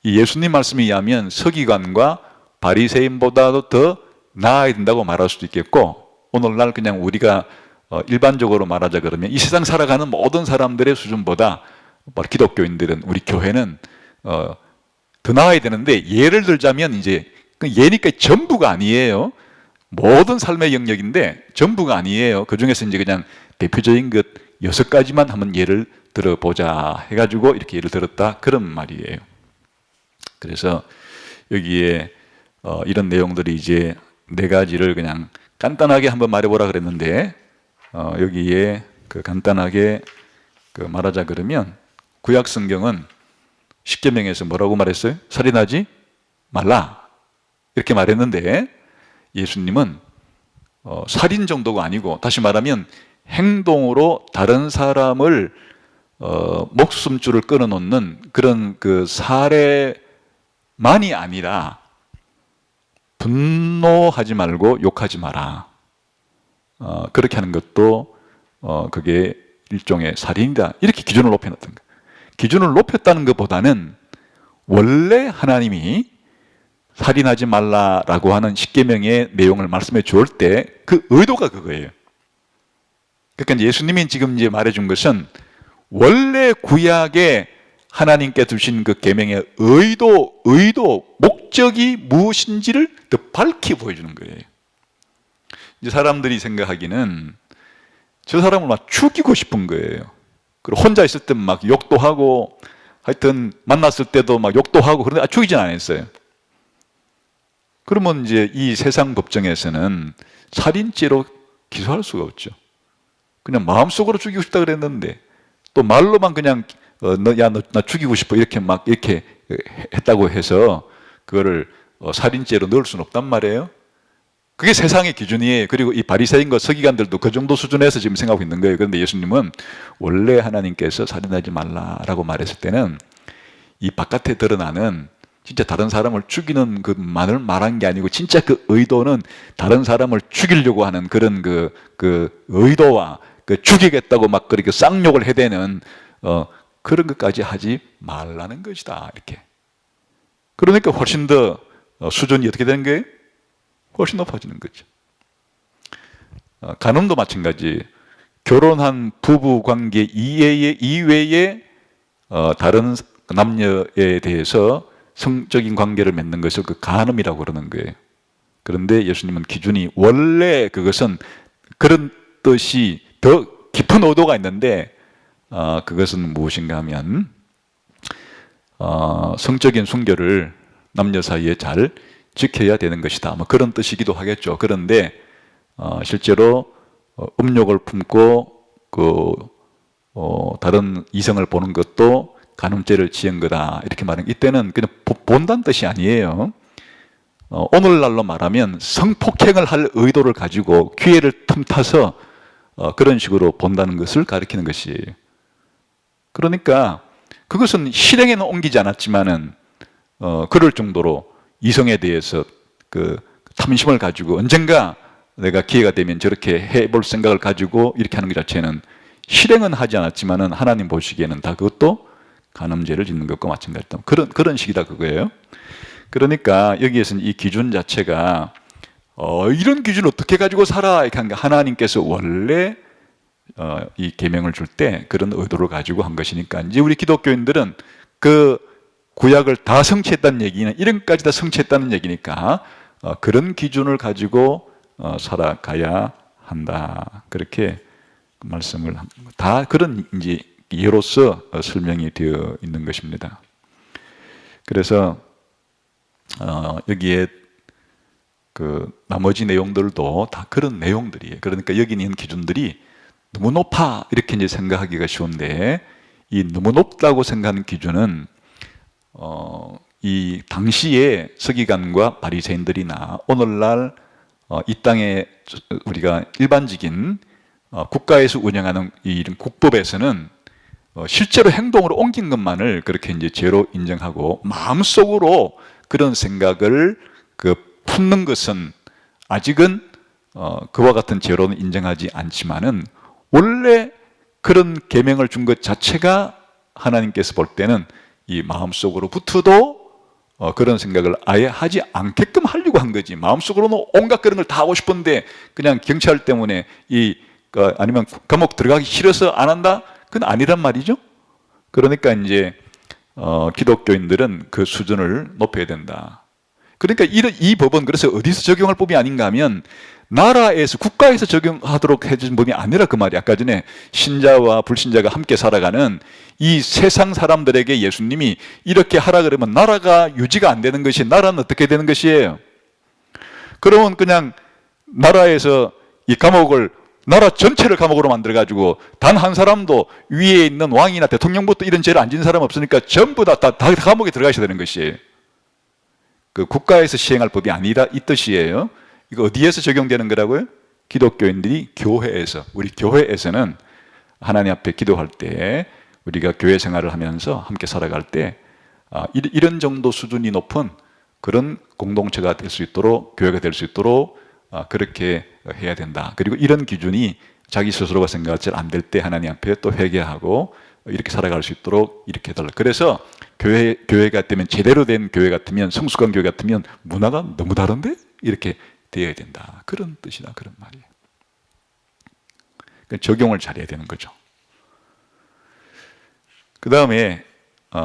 이 예수님 말씀에 의하면 서기관과 바리새인보다도 더 나아야 된다고 말할 수도 있겠고, 오늘날 그냥 우리가 일반적으로 말하자 그러면 이 세상 살아가는 모든 사람들의 수준보다 기독교인들은, 우리 교회는 더 나아야 되는데, 예를 들자면 이제 예니까 전부가 아니에요. 모든 삶의 영역인데 전부가 아니에요. 그 중에서 이제 그냥 대표적인 것 6가지만 한번 예를 들어보자 해가지고 이렇게 예를 들었다, 그런 말이에요. 그래서 여기에 이런 내용들이 이제 4가지를 그냥 간단하게 한번 말해보라 그랬는데, 여기에 간단하게 말하자 그러면 구약 성경은 십계명에서 뭐라고 말했어요? 살인하지 말라 이렇게 말했는데, 예수님은 살인 정도가 아니고, 다시 말하면 행동으로 다른 사람을 목숨줄을 끊어놓는 그런 사례만이 아니라 분노하지 말고 욕하지 마라, 그렇게 하는 것도 그게 일종의 살인이다. 이렇게 기준을 높여놨던 거예요. 기준을 높였다는 것보다는 원래 하나님이 살인하지 말라라고 하는 십계명의 내용을 말씀해 주올 때 그 의도가 그거예요. 그러니까 이제 예수님이 지금 이제 말해준 것은 원래 구약에 하나님께 두신 그 계명의 의도, 목적이 무엇인지를 더 밝히 보여주는 거예요. 이제 사람들이 생각하기는 저 사람을 막 죽이고 싶은 거예요. 그리고 혼자 있을 때 막 욕도 하고, 하여튼 만났을 때도 막 욕도 하고, 그런데 죽이진 않았어요. 그러면 이제 이 세상 법정에서는 살인죄로 기소할 수가 없죠. 그냥 마음속으로 죽이고 싶다 그랬는데, 또 말로만 그냥 나 죽이고 싶어 이렇게 막 이렇게 했다고 해서 그거를 살인죄로 넣을 수는 없단 말이에요. 그게 세상의 기준이에요. 그리고 이 바리새인과 서기관들도 그 정도 수준에서 지금 생각하고 있는 거예요. 그런데 예수님은 원래 하나님께서 살인하지 말라라고 말했을 때는 이 바깥에 드러나는 진짜 다른 사람을 죽이는 그만을 말한 게 아니고 진짜 그 의도는 다른 사람을 죽이려고 하는 그런 그 의도와 그 죽이겠다고 막 그렇게 쌍욕을 해대는 그런 것까지 하지 말라는 것이다. 이렇게. 그러니까 훨씬 더 수준이 어떻게 되는 거예요? 훨씬 높아지는 거죠. 간음도 마찬가지. 결혼한 부부 관계 이외에 다른 남녀에 대해서 성적인 관계를 맺는 것을 그 간음이라고 그러는 거예요. 그런데 예수님은 기준이 원래 그것은 그런 뜻이 더 깊은 의도가 있는데 그것은 무엇인가 하면 성적인 순결을 남녀 사이에 잘 지켜야 되는 것이다. 뭐 그런 뜻이기도 하겠죠. 그런데 실제로 음욕을 품고 다른 이성을 보는 것도 간음죄를 지은 거다. 이렇게 말하는 이때는 그냥 본다는 뜻이 아니에요. 오늘날로 말하면 성폭행을 할 의도를 가지고 기회를 틈타서 그런 식으로 본다는 것을 가리키는 것이에요. 그러니까 그것은 실행에는 옮기지 않았지만은 그럴 정도로 이성에 대해서 그 탐심을 가지고 언젠가 내가 기회가 되면 저렇게 해볼 생각을 가지고 이렇게 하는 것 자체는 실행은 하지 않았지만은 하나님 보시기에는 다 그것도 간음죄를 짓는 것과 마찬가지다. 그런 식이다 그거예요. 그러니까 여기에서는 이 기준 자체가 이런 기준을 어떻게 가지고 살아 이렇게 하는 게 하나님께서 원래 이 계명을 줄 때 그런 의도를 가지고 한 것이니까 이제 우리 기독교인들은 그 구약을 다 성취했다는 얘기는 이런까지 다 성취했다는 얘기니까 그런 기준을 가지고 살아가야 한다. 그렇게 말씀을 다 그런 이제 예로서 설명이 되어 있는 것입니다. 그래서 여기에 그 나머지 내용들도 다 그런 내용들이에요. 그러니까 여기 있는 기준들이 너무 높아 이렇게 이제 생각하기가 쉬운데 이 너무 높다고 생각하는 기준은 이 당시에 서기관과 바리새인들이나 오늘날 이 땅에 우리가 일반적인 국가에서 운영하는 이런 국법에서는 실제로 행동으로 옮긴 것만을 그렇게 이제 죄로 인정하고 마음속으로 그런 생각을 품는 것은 아직은 그와 같은 죄로는 인정하지 않지만은 원래 그런 계명을 준 것 자체가 하나님께서 볼 때는 이 마음속으로부터도 그런 생각을 아예 하지 않게끔 하려고 한 거지. 마음속으로는 온갖 그런 걸 다 하고 싶은데 그냥 경찰 때문에 아니면 감옥 들어가기 싫어서 안 한다? 그건 아니란 말이죠. 그러니까 이제 기독교인들은 그 수준을 높여야 된다. 그러니까 이 법은 그래서 어디서 적용할 법이 아닌가 하면 나라에서 국가에서 적용하도록 해준 법이 아니라 그 말이 아까 전에 신자와 불신자가 함께 살아가는 이 세상 사람들에게 예수님이 이렇게 하라 그러면 나라가 유지가 안 되는 것이 나라는 어떻게 되는 것이에요? 그러면 그냥 나라에서 이 감옥을 나라 전체를 감옥으로 만들어가지고 단 한 사람도 위에 있는 왕이나 대통령부터 이런 죄를 안 지은 사람 없으니까 전부 다 감옥에 들어가셔야 되는 것이에요. 그 국가에서 시행할 법이 아니라 이 뜻이에요. 이거 어디에서 적용되는 거라고요? 기독교인들이 교회에서, 우리 교회에서는 하나님 앞에 기도할 때 우리가 교회 생활을 하면서 함께 살아갈 때 이런 정도 수준이 높은 그런 공동체가 될 수 있도록, 교회가 될 수 있도록 그렇게 해야 된다. 그리고 이런 기준이 자기 스스로가 생각할 때 안 될 때 하나님 앞에 또 회개하고 이렇게 살아갈 수 있도록 이렇게 해달라. 그래서 교회 같으면, 제대로 된 교회 같으면, 성숙한 교회 같으면 문화가 너무 다른데? 이렇게 되어야 된다. 그런 뜻이다. 그런 말이에요. 그러니까 적용을 잘해야 되는 거죠. 그 다음에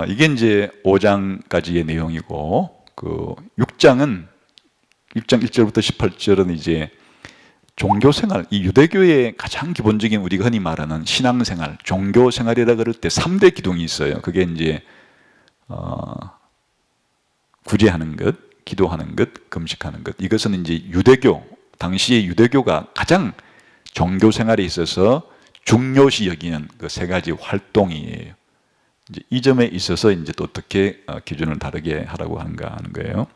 이게 이제 5장까지의 내용이고, 그 6장 1절부터 18절은 이제 종교생활, 이 유대교의 가장 기본적인 우리가 흔히 말하는 신앙생활, 종교생활이라 그럴 때 3대 기둥이 있어요. 그게 이제 구제하는 것, 기도하는 것, 금식하는 것. 이것은 이제 유대교, 당시의 유대교가 가장 종교생활에 있어서 중요시 여기는 그 세 가지 활동이에요. 이제 이 점에 있어서 이제 또 어떻게 기준을 다르게 하라고 하는가 하는 거예요.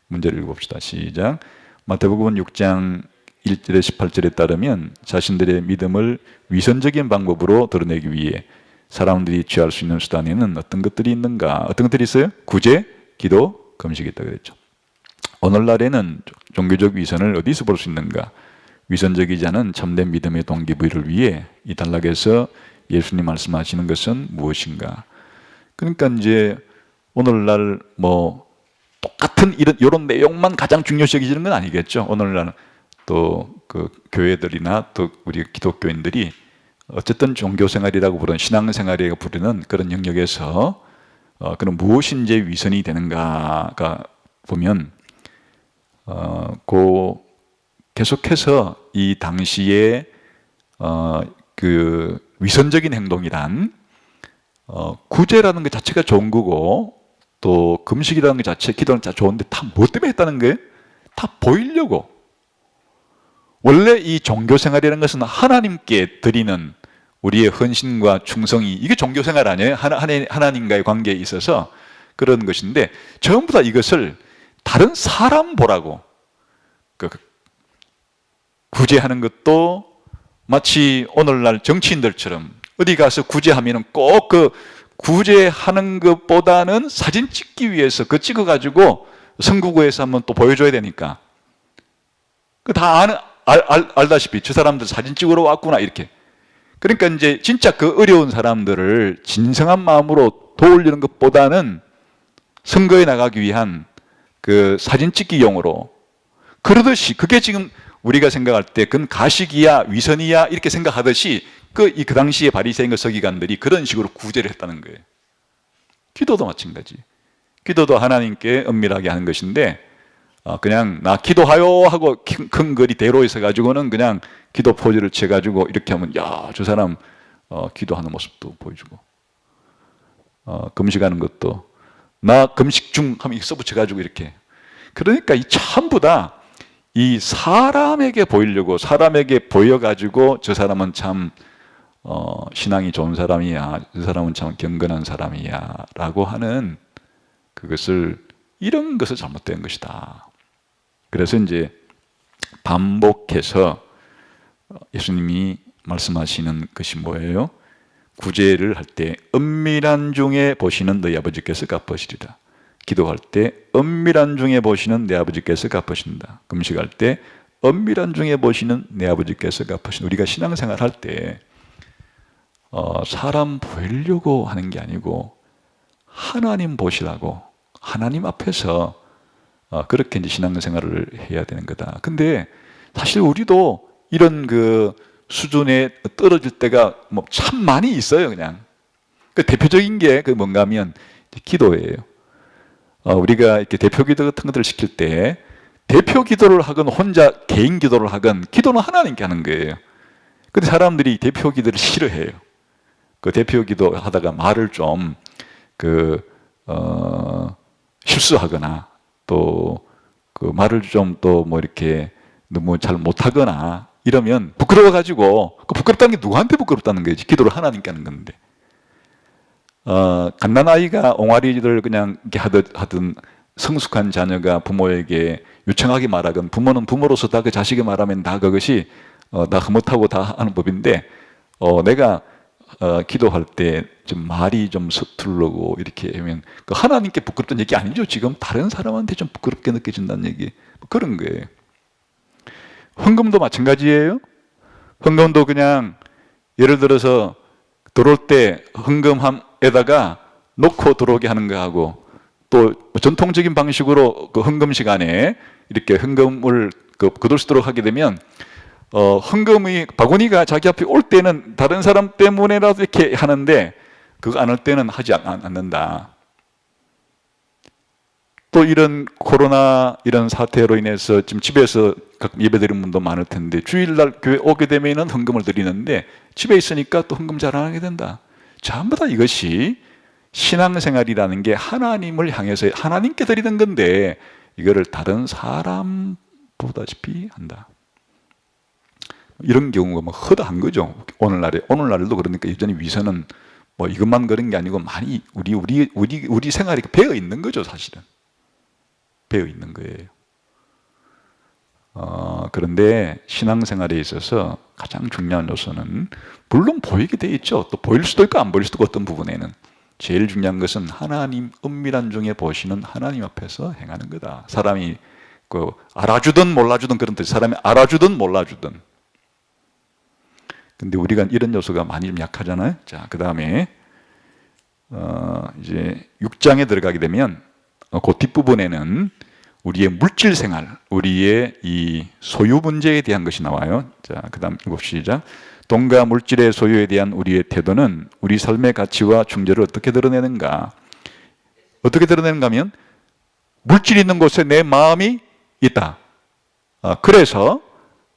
문제를 읽어봅시다. 시작. 마태복음 6장 1절에 18절에 따르면 자신들의 믿음을 위선적인 방법으로 드러내기 위해 사람들이 취할 수 있는 수단에는 어떤 것들이 있는가? 어떤 것들이 있어요? 구제, 기도, 금식이 있다고 그랬죠. 오늘날에는 종교적 위선을 어디서 볼 수 있는가? 위선적이지 않은 참된 믿음의 동기부여를 위해 이 단락에서 예수님 말씀하시는 것은 무엇인가? 그러니까 이제 오늘날 뭐 똑같은 이런 내용만 가장 중요시 여기지는 건 아니겠죠. 오늘날 또 그 교회들이나 또 우리 기독교인들이 어쨌든 종교생활이라고 부르는, 신앙생활이라고 부르는 그런 영역에서 그럼 무엇이 이제 위선이 되는가가 보면 계속해서 이 당시에 그 위선적인 행동이란 구제라는 것 자체가 좋은 거고, 또 금식이라는 것 자체, 기도는 다 좋은데 다 뭐 때문에 했다는 거예요? 다 보이려고. 원래 이 종교생활이라는 것은 하나님께 드리는 우리의 헌신과 충성이, 이게 종교생활 아니에요? 하나님과의 관계에 있어서 그런 것인데, 전부 다 이것을 다른 사람 보라고 구제하는 것도 마치 오늘날 정치인들처럼 어디 가서 구제하면은 꼭 그 구제하는 것보다는 사진 찍기 위해서 그거 찍어가지고 선거구에서 한번 또 보여줘야 되니까, 그 다 알다시피 저 사람들 사진 찍으러 왔구나 이렇게. 그러니까 이제 진짜 그 어려운 사람들을 진정한 마음으로 도우려는 것보다는 선거에 나가기 위한 그 사진 찍기용으로, 그러듯이 그게 지금 우리가 생각할 때 그건 가식이야 위선이야 이렇게 생각하듯이 그 당시에 바리새인과 서기관들이 그런 식으로 구제를 했다는 거예요. 기도도 마찬가지. 기도도 하나님께 은밀하게 하는 것인데, 그냥 나 기도하요 하고 큰 거리 대로에 서 가지고는 그냥 기도 포즈를 취해 가지고 이렇게 하면 야, 저 사람 기도하는 모습도 보여주고, 금식하는 것도 나 금식 중 하면 써붙여 가지고 이렇게. 그러니까 이 전부 다 이 사람에게 보이려고, 사람에게 보여가지고 저 사람은 참 신앙이 좋은 사람이야, 저 사람은 참 경건한 사람이야 라고 하는 그것을, 이런 것을 잘못된 것이다. 그래서 이제 반복해서 예수님이 말씀하시는 것이 뭐예요? 구제를 할 때 은밀한 중에 보시는 너희 아버지께서 갚으시리라. 기도할 때 은밀한 중에 보시는 내 아버지께서 갚으신다. 금식할 때 은밀한 중에 보시는 내 아버지께서 갚으신다. 우리가 신앙생활 할 때 사람 보이려고 하는 게 아니고 하나님 보시라고, 하나님 앞에서 그렇게 이제 신앙생활을 해야 되는 거다. 근데 사실 우리도 이런 그 수준에 떨어질 때가 뭐 참 많이 있어요. 그냥 그 대표적인 게 그 뭔가 하면 기도예요. 우리가 이렇게 대표 기도 같은 것들을 시킬 때 대표 기도를 하건 혼자 개인 기도를 하건 기도는 하나님께 하는 거예요. 근데 사람들이 대표 기도를 싫어해요. 그 대표 기도 하다가 말을 좀 실수하거나 또 그 말을 좀 또 뭐 이렇게 너무 잘 못하거나 이러면 부끄러워가지고, 그 부끄럽다는 게 누구한테 부끄럽다는 거지? 기도를 하나님께 하는 건데. 갓난아이가 옹알이를 그냥 이렇게 하든 성숙한 자녀가 부모에게 유창하게 말하건, 부모는 부모로서 다 그 자식이 말하면 다 그것이 다 흐뭇하고 다 하는 법인데, 내가 기도할 때 좀 말이 좀 서투르고 이렇게 하면 그 하나님께 부끄럽다는 얘기 아니죠. 지금 다른 사람한테 좀 부끄럽게 느껴진다는 얘기, 뭐 그런 거예요. 헌금도 마찬가지예요. 헌금도 그냥 예를 들어서 들어올 때 헌금함에다가 놓고 들어오게 하는 거하고, 또 전통적인 방식으로 그 헌금 시간에 이렇게 헌금을 거둘 수 있도록 하게 되면 헌금이 바구니가 자기 앞에 올 때는 다른 사람 때문에라도 이렇게 하는데 그거 안 할 때는 하지 않는다. 또 이런 코로나 이런 사태로 인해서 지금 집에서 예배 드리는 분도 많을 텐데 주일날 교회 오게 되면은 헌금을 드리는데 집에 있으니까 또 헌금 잘 안 하게 된다. 전부 다 이것이 신앙생활이라는 게 하나님을 향해서 하나님께 드리는 건데 이거를 다른 사람 보다시피 한다. 이런 경우가 뭐 허다한 거죠. 오늘날도 그러니까 여전히 위선은 뭐 이것만 그런 게 아니고 많이 우리 생활이 배어 있는 거죠, 사실은. 배어 있는 거예요. 그런데 신앙생활에 있어서 가장 중요한 요소는 물론 보이게 돼 있죠. 또 보일 수도 있고 안 보일 수도 있고 어떤 부분에는. 제일 중요한 것은 하나님 은밀한 중에 보시는 하나님 앞에서 행하는 거다. 사람이 알아주든 몰라주든 그런 뜻. 사람이 알아주든 몰라주든. 근데 우리가 이런 요소가 많이 좀 약하잖아요. 자, 그 다음에 이제 6장에 들어가게 되면 그 뒷부분에는 우리의 물질 생활, 우리의 이 소유 문제에 대한 것이 나와요. 자, 그 다음 시작. 돈과 물질의 소유에 대한 우리의 태도는 우리 삶의 가치와 충절을 어떻게 드러내는가? 어떻게 드러내는가 하면 물질이 있는 곳에 내 마음이 있다. 그래서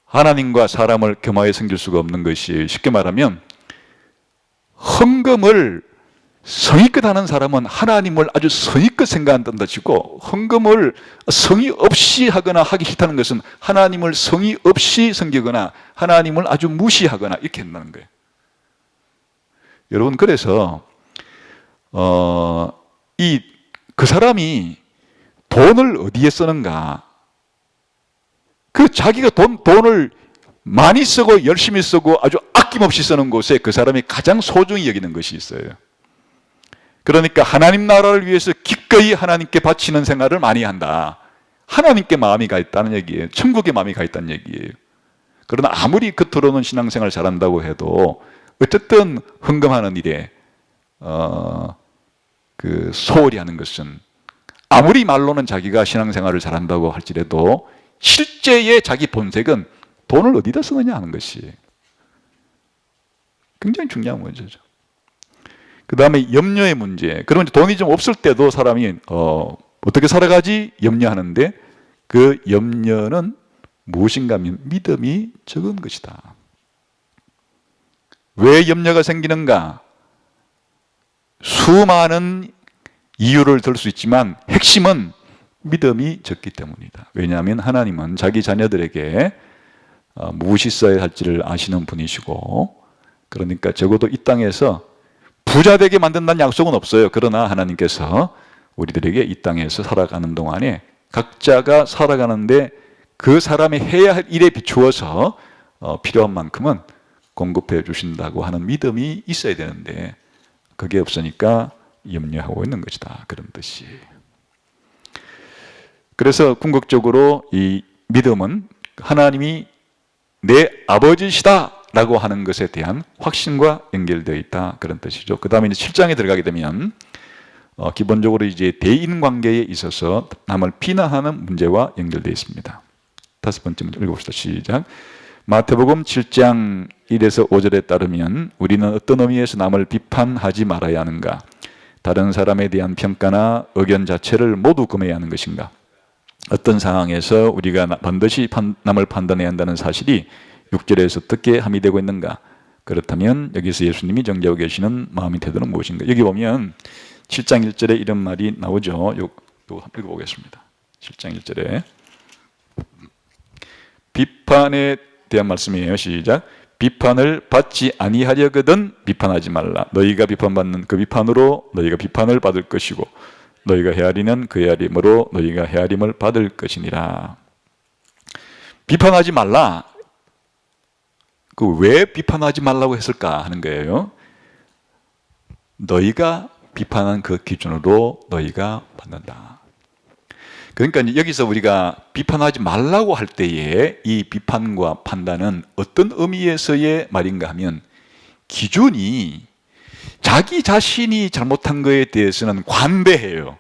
하나님과 사람을 겸하여 섬길 수가 없는 것이, 쉽게 말하면 헌금을 성의껏 하는 사람은 하나님을 아주 성의껏 생각한다 치고, 헌금을 성의 없이 하거나 하기 싫다는 것은 하나님을 성의 없이 섬기거나 하나님을 아주 무시하거나 이렇게 한다는 거예요. 여러분, 그래서 그 사람이 돈을 어디에 쓰는가, 자기가 돈을 많이 쓰고 열심히 쓰고 아주 아낌없이 쓰는 곳에 그 사람이 가장 소중히 여기는 것이 있어요. 그러니까 하나님 나라를 위해서 기꺼이 하나님께 바치는 생활을 많이 한다. 하나님께 마음이 가 있다는 얘기예요. 천국에 마음이 가 있다는 얘기예요. 그러나 아무리 겉으로는 신앙생활 잘한다고 해도 어쨌든 헌금하는 일에 소홀히 하는 것은, 아무리 말로는 자기가 신앙생활을 잘한다고 할지라도 실제의 자기 본색은 돈을 어디다 쓰느냐 하는 것이 굉장히 중요한 문제죠. 그 다음에 염려의 문제. 그러면 돈이 좀 없을 때도 사람이 어떻게 살아가지 염려하는데, 그 염려는 무엇인가 하면 믿음이 적은 것이다. 왜 염려가 생기는가? 수많은 이유를 들 수 있지만 핵심은 믿음이 적기 때문이다. 왜냐하면 하나님은 자기 자녀들에게 무엇이 써야 할지를 아시는 분이시고, 그러니까 적어도 이 땅에서 부자 되게 만든다는 약속은 없어요. 그러나 하나님께서 우리들에게 이 땅에서 살아가는 동안에 각자가 살아가는데 그 사람이 해야 할 일에 비추어서 필요한 만큼은 공급해 주신다고 하는 믿음이 있어야 되는데 그게 없으니까 염려하고 있는 것이다. 그런 뜻이. 그래서 궁극적으로 이 믿음은 하나님이 내 아버지시다 라고 하는 것에 대한 확신과 연결되어 있다. 그런 뜻이죠. 그 다음에 이제 7장에 들어가게 되면 기본적으로 이제 대인 관계에 있어서 남을 비난하는 문제와 연결되어 있습니다. 5번째 문제 읽어봅시다. 시작. 마태복음 7장 1에서 5절에 따르면 우리는 어떤 의미에서 남을 비판하지 말아야 하는가? 다른 사람에 대한 평가나 의견 자체를 모두 금해야 하는 것인가? 어떤 상황에서 우리가 반드시 남을 판단해야 한다는 사실이 6절에서 어떻게 함의되고 있는가? 그렇다면 여기서 예수님이 정죄하고 계시는 마음의 태도는 무엇인가? 여기 보면 7장 1절에 이런 말이 나오죠. 요 읽어보겠습니다. 7장 1절에 비판에 대한 말씀이에요. 시작. 비판을 받지 아니하려거든 비판하지 말라. 너희가 비판받는 그 비판으로 너희가 비판을 받을 것이고 너희가 헤아리는 그 헤아림으로 너희가 헤아림을 받을 것이니라. 비판하지 말라. 왜 비판하지 말라고 했을까 하는 거예요. 너희가 비판한 그 기준으로 너희가 받는다. 그러니까 이제 여기서 우리가 비판하지 말라고 할 때에 이 비판과 판단은 어떤 의미에서의 말인가 하면 기준이 자기 자신이 잘못한 거에 대해서는 관대해요.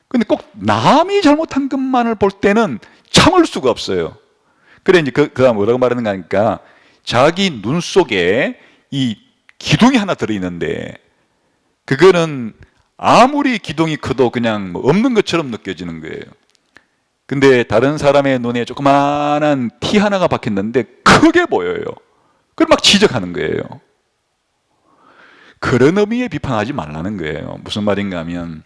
근데 꼭 남이 잘못한 것만을 볼 때는 참을 수가 없어요. 그래 이제 그가 뭐라고 말하는가 하니까 자기 눈 속에 이 기둥이 하나 들어있는데 그거는 아무리 기둥이 커도 그냥 뭐 없는 것처럼 느껴지는 거예요. 근데 다른 사람의 눈에 조그마한 티 하나가 박혔는데 크게 보여요. 그걸 막 지적하는 거예요. 그런 의미에 비판하지 말라는 거예요. 무슨 말인가 하면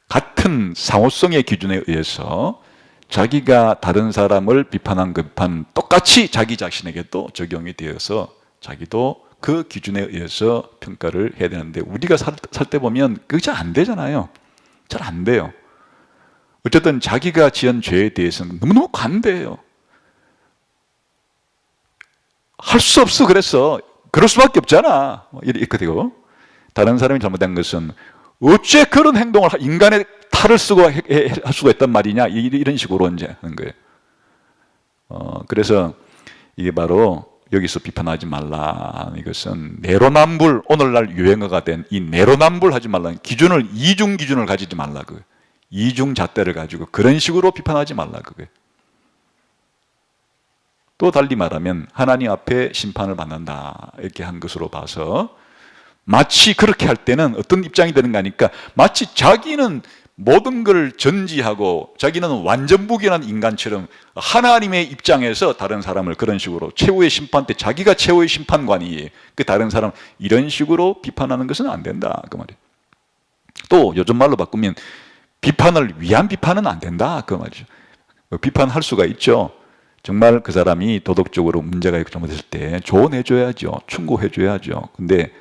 같은 상호성의 기준에 의해서 자기가 다른 사람을 비판한 그 비판 똑같이 자기 자신에게도 적용이 되어서 자기도 그 기준에 의해서 평가를 해야 되는데 우리가 살 때 보면 그게 잘 안 되잖아요. 잘 안 돼요. 어쨌든 자기가 지은 죄에 대해서는 너무너무 관대해요. 할 수 없어. 그래서 그럴 수밖에 없잖아. 이렇게 되고 다른 사람이 잘못한 것은 어째 그런 행동을 인간의 탈을 쓰고 할 수가 있단 말이냐 이런 식으로 이제 하는 거예요. 그래서 이게 바로 여기서 비판하지 말라. 이것은 내로남불, 오늘날 유행어가 된 이 내로남불 하지 말라는 기준을 이중 기준을 가지지 말라. 그 이중 잣대를 가지고 그런 식으로 비판하지 말라. 그게 또 달리 말하면 하나님 앞에 심판을 받는다 이렇게 한 것으로 봐서 마치 그렇게 할 때는 어떤 입장이 되는가 하니까 마치 자기는 모든 걸 전지하고 자기는 완전무결한 인간처럼 하나님의 입장에서 다른 사람을 그런 식으로 최후의 심판 때 자기가 최후의 심판관이에요. 그 다른 사람 이런 식으로 비판하는 것은 안 된다 그 말이에요. 또 요즘 말로 바꾸면 비판을 위한 비판은 안 된다 그 말이죠. 비판할 수가 있죠. 정말 그 사람이 도덕적으로 문제가 있고 잘못했을 때 조언해줘야죠. 충고해줘야죠. 근데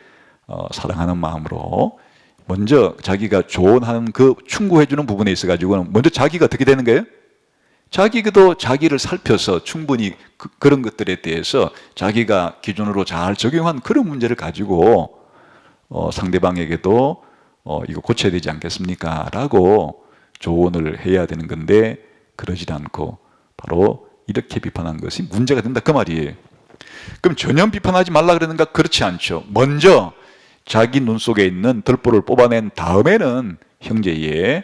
사랑하는 마음으로 먼저 자기가 조언하는 그 충고해주는 부분에 있어가지고는 먼저 자기가 어떻게 되는 거예요? 자기도 자기를 살펴서 충분히 그런 것들에 대해서 자기가 기준으로 잘 적용한 그런 문제를 가지고 상대방에게도 이거 고쳐야 되지 않겠습니까? 라고 조언을 해야 되는 건데 그러지 않고 바로 이렇게 비판한 것이 문제가 된다 그 말이에요. 그럼 전혀 비판하지 말라 그러는가? 그렇지 않죠. 먼저 자기 눈 속에 있는 들보를 뽑아낸 다음에는 형제의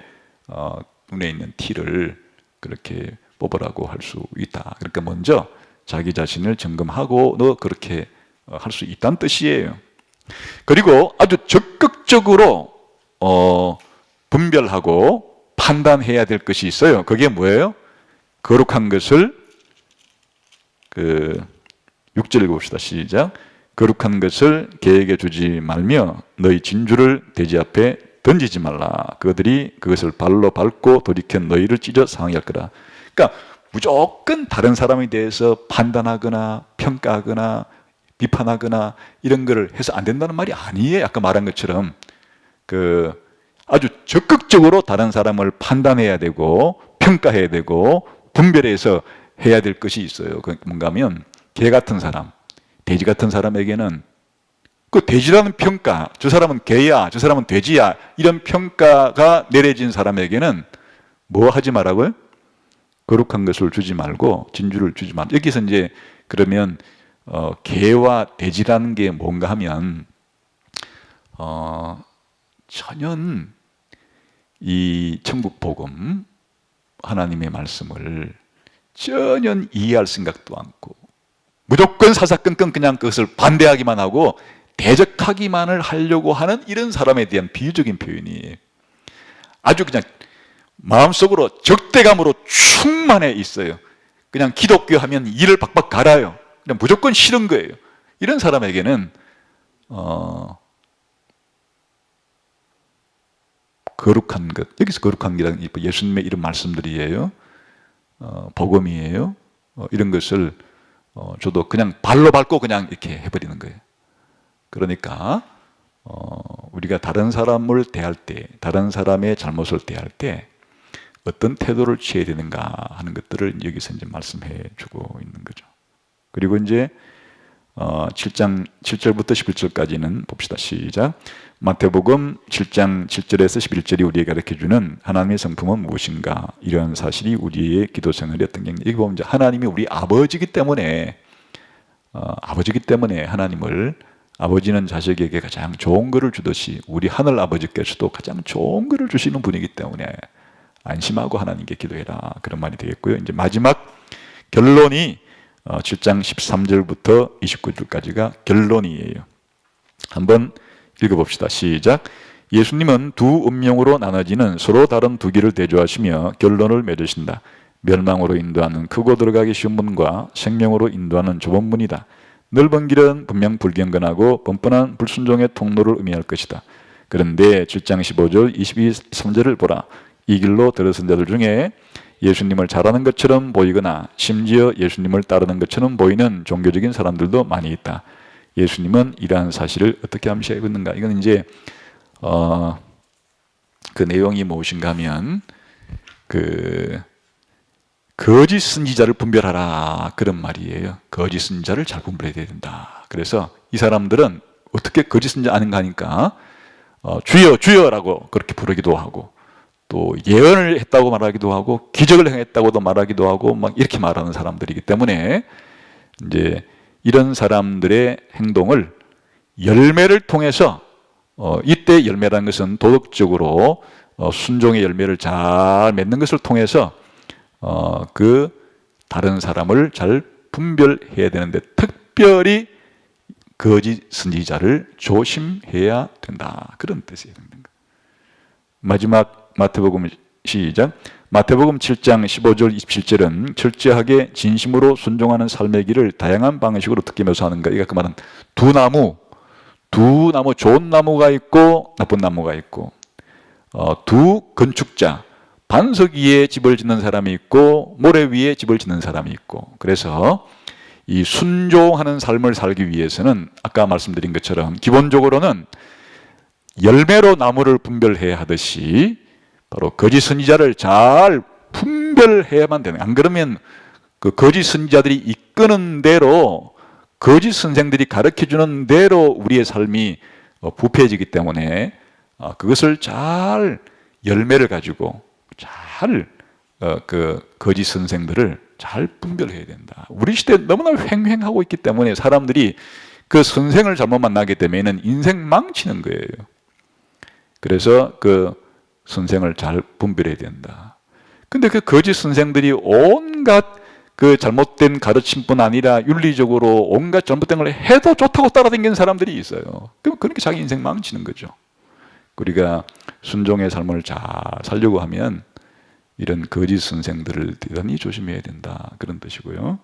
눈에 있는 티를 그렇게 뽑으라고 할 수 있다. 그러니까 먼저 자기 자신을 점검하고 너 그렇게 할 수 있다는 뜻이에요. 그리고 아주 적극적으로 분별하고 판단해야 될 것이 있어요. 그게 뭐예요? 거룩한 것을 6절 읽어봅시다. 시작. 거룩한 것을 개에게 주지 말며 너희 진주를 돼지 앞에 던지지 말라. 그들이 그것을 발로 밟고 돌이켜 너희를 찢어 상하게 할 거라. 그러니까 무조건 다른 사람에 대해서 판단하거나 평가하거나 비판하거나 이런 걸 해서 안 된다는 말이 아니에요. 아까 말한 것처럼 아주 적극적으로 다른 사람을 판단해야 되고 평가해야 되고 분별해서 해야 될 것이 있어요. 그 뭔가 하면 개 같은 사람, 돼지 같은 사람에게는 그 돼지라는 평가, 저 사람은 개야, 저 사람은 돼지야 이런 평가가 내려진 사람에게는 뭐 하지 말라고요? 거룩한 것을 주지 말고 진주를 주지 말고. 여기서 이제 그러면 개와 돼지라는 게 뭔가 하면 전혀 이 천국 복음 하나님의 말씀을 전혀 이해할 생각도 않고 무조건 사사건건 그냥 그것을 반대하기만 하고 대적하기만을 하려고 하는 이런 사람에 대한 비유적인 표현이에요. 아주 그냥 마음속으로 적대감으로 충만해 있어요. 그냥 기독교 하면 이를 박박 갈아요. 그냥 무조건 싫은 거예요. 이런 사람에게는 거룩한 것, 여기서 거룩한 것이라는 예수님의 이런 말씀들이에요. 복음이에요. 이런 것을 저도 그냥 발로 밟고 그냥 이렇게 해버리는 거예요. 그러니까 우리가 다른 사람을 대할 때, 다른 사람의 잘못을 대할 때 어떤 태도를 취해야 되는가 하는 것들을 여기서 이제 말씀해 주고 있는 거죠. 그리고 이제 7장 7절부터 11절까지는 봅시다. 시작. 마태복음 7장 7절에서 11절이 우리에게 가르쳐주는 하나님의 성품은 무엇인가, 이러한 사실이 우리의 기도 생활이 어떤 게, 여기 보면 이제 하나님이 우리 아버지기 때문에 아버지는 자식에게 가장 좋은 것을 주듯이 우리 하늘 아버지께서도 가장 좋은 것을 주시는 분이기 때문에 안심하고 하나님께 기도해라, 그런 말이 되겠고요. 이제 마지막 결론이 7장 13절부터 29절까지가 결론이에요. 한번 읽어봅시다. 시작. 예수님은 두 운명으로 나눠지는 서로 다른 두 길을 대조하시며 결론을 맺으신다. 멸망으로 인도하는 크고 들어가기 쉬운 문과 생명으로 인도하는 좁은 문이다. 넓은 길은 분명 불경건하고 뻔뻔한 불순종의 통로를 의미할 것이다. 그런데 7장 15절 23절을 보라. 이 길로 들어선 자들 중에 예수님을 잘하는 것처럼 보이거나 심지어 예수님을 따르는 것처럼 보이는 종교적인 사람들도 많이 있다. 예수님은 이러한 사실을 어떻게 암시하고 있는가? 이건 이제 그 내용이 무엇인가 하면 거짓 선지자를 분별하라, 그런 말이에요. 거짓 선지자를 잘 분별해야 된다. 그래서 이 사람들은 어떻게 거짓 선지자 아닌가 하니까 주여 주여라고 그렇게 부르기도 하고, 또 예언을 했다고 말하기도 하고, 기적을 행했다고도 말하기도 하고, 막 이렇게 말하는 사람들이기 때문에 이제 이런 사람들의 행동을 열매를 통해서, 이때 열매라는 것은 도덕적으로 순종의 열매를 잘 맺는 것을 통해서 그 다른 사람을 잘 분별해야 되는데, 특별히 거짓 선지자를 조심해야 된다, 그런 뜻이에요. 마지막 마태복음 시작. 마태복음 7장 15절 27절은 철저하게 진심으로 순종하는 삶의 길을 다양한 방식으로 어떻게 묘사하는가. 이가 그 말은 두 나무, 좋은 나무가 있고 나쁜 나무가 있고, 두 건축자, 반석 위에 집을 짓는 사람이 있고 모래 위에 집을 짓는 사람이 있고, 그래서 이 순종하는 삶을 살기 위해서는 아까 말씀드린 것처럼 기본적으로는 열매로 나무를 분별해야 하듯이 바로 거짓 선지자를 잘 분별해야만 되는, 안 그러면 그 거짓 선지자들이 이끄는 대로, 거짓 선생들이 가르쳐주는 대로 우리의 삶이 부패해지기 때문에 그것을 잘 열매를 가지고 잘 그 거짓 선생들을 잘 분별해야 된다. 우리 시대에 너무나 횡행하고 있기 때문에 사람들이 그 선생을 잘못 만나게 되면 인생 망치는 거예요. 그래서 그 선생을 잘 분별해야 된다. 근데 그 거짓 선생들이 온갖 그 잘못된 가르침뿐 아니라 윤리적으로 온갖 잘못된 걸 해도 좋다고 따라다니는 사람들이 있어요. 그럼 그렇게 자기 인생 망치는 거죠. 우리가 순종의 삶을 잘 살려고 하면 이런 거짓 선생들을 대단히 조심해야 된다, 그런 뜻이고요.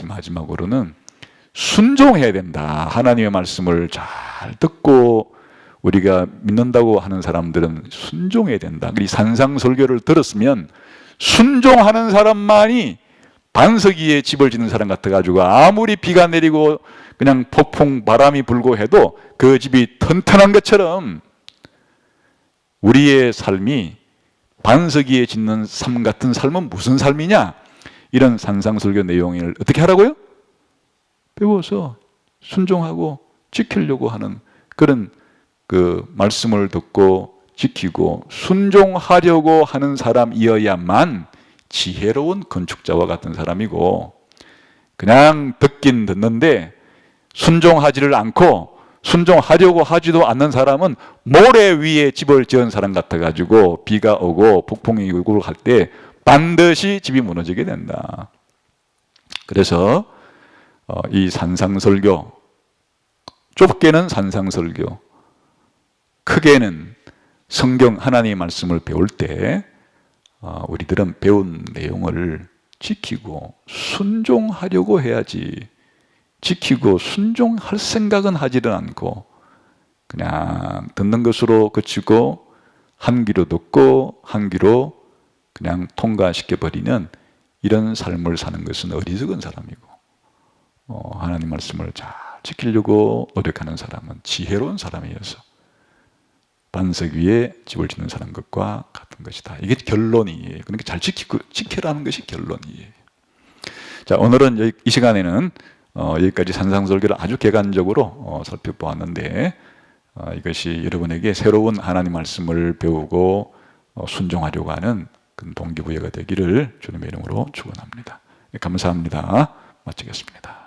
마지막으로는 순종해야 된다. 하나님의 말씀을 잘 듣고 우리가 믿는다고 하는 사람들은 순종해야 된다. 이 산상설교를 들었으면 순종하는 사람만이 반석 위에 집을 짓는 사람 같아가지고 아무리 비가 내리고 그냥 폭풍 바람이 불고 해도 그 집이 튼튼한 것처럼 우리의 삶이 반석 위에 짓는 삶 같은 삶은 무슨 삶이냐? 이런 산상설교 내용을 어떻게 하라고요? 배워서 순종하고 지키려고 하는 그런 그 말씀을 듣고 지키고 순종하려고 하는 사람이어야만 지혜로운 건축자와 같은 사람이고, 그냥 듣긴 듣는데 순종하지를 않고 순종하려고 하지도 않는 사람은 모래 위에 집을 지은 사람 같아가지고 비가 오고 폭풍이 오고 할 때 반드시 집이 무너지게 된다. 그래서 이 산상설교, 좁게는 산상설교, 크게는 성경 하나님의 말씀을 배울 때 우리들은 배운 내용을 지키고 순종하려고 해야지, 지키고 순종할 생각은 하지는 않고 그냥 듣는 것으로 그치고 한 귀로 듣고 한 귀로 그냥 통과시켜버리는 이런 삶을 사는 것은 어리석은 사람이고, 하나님 말씀을 잘 지키려고 노력하는 사람은 지혜로운 사람이어서 반석 위에 집을 짓는 사람 것과 같은 것이다. 이게 결론이에요. 그러니까 잘 지키라는 것이 결론이에요. 자, 오늘은 이 시간에는 여기까지 산상설교를 아주 객관적으로 살펴보았는데 이것이 여러분에게 새로운 하나님 말씀을 배우고 순종하려고 하는 그런 동기부여가 되기를 주님의 이름으로 축원합니다. 감사합니다. 마치겠습니다.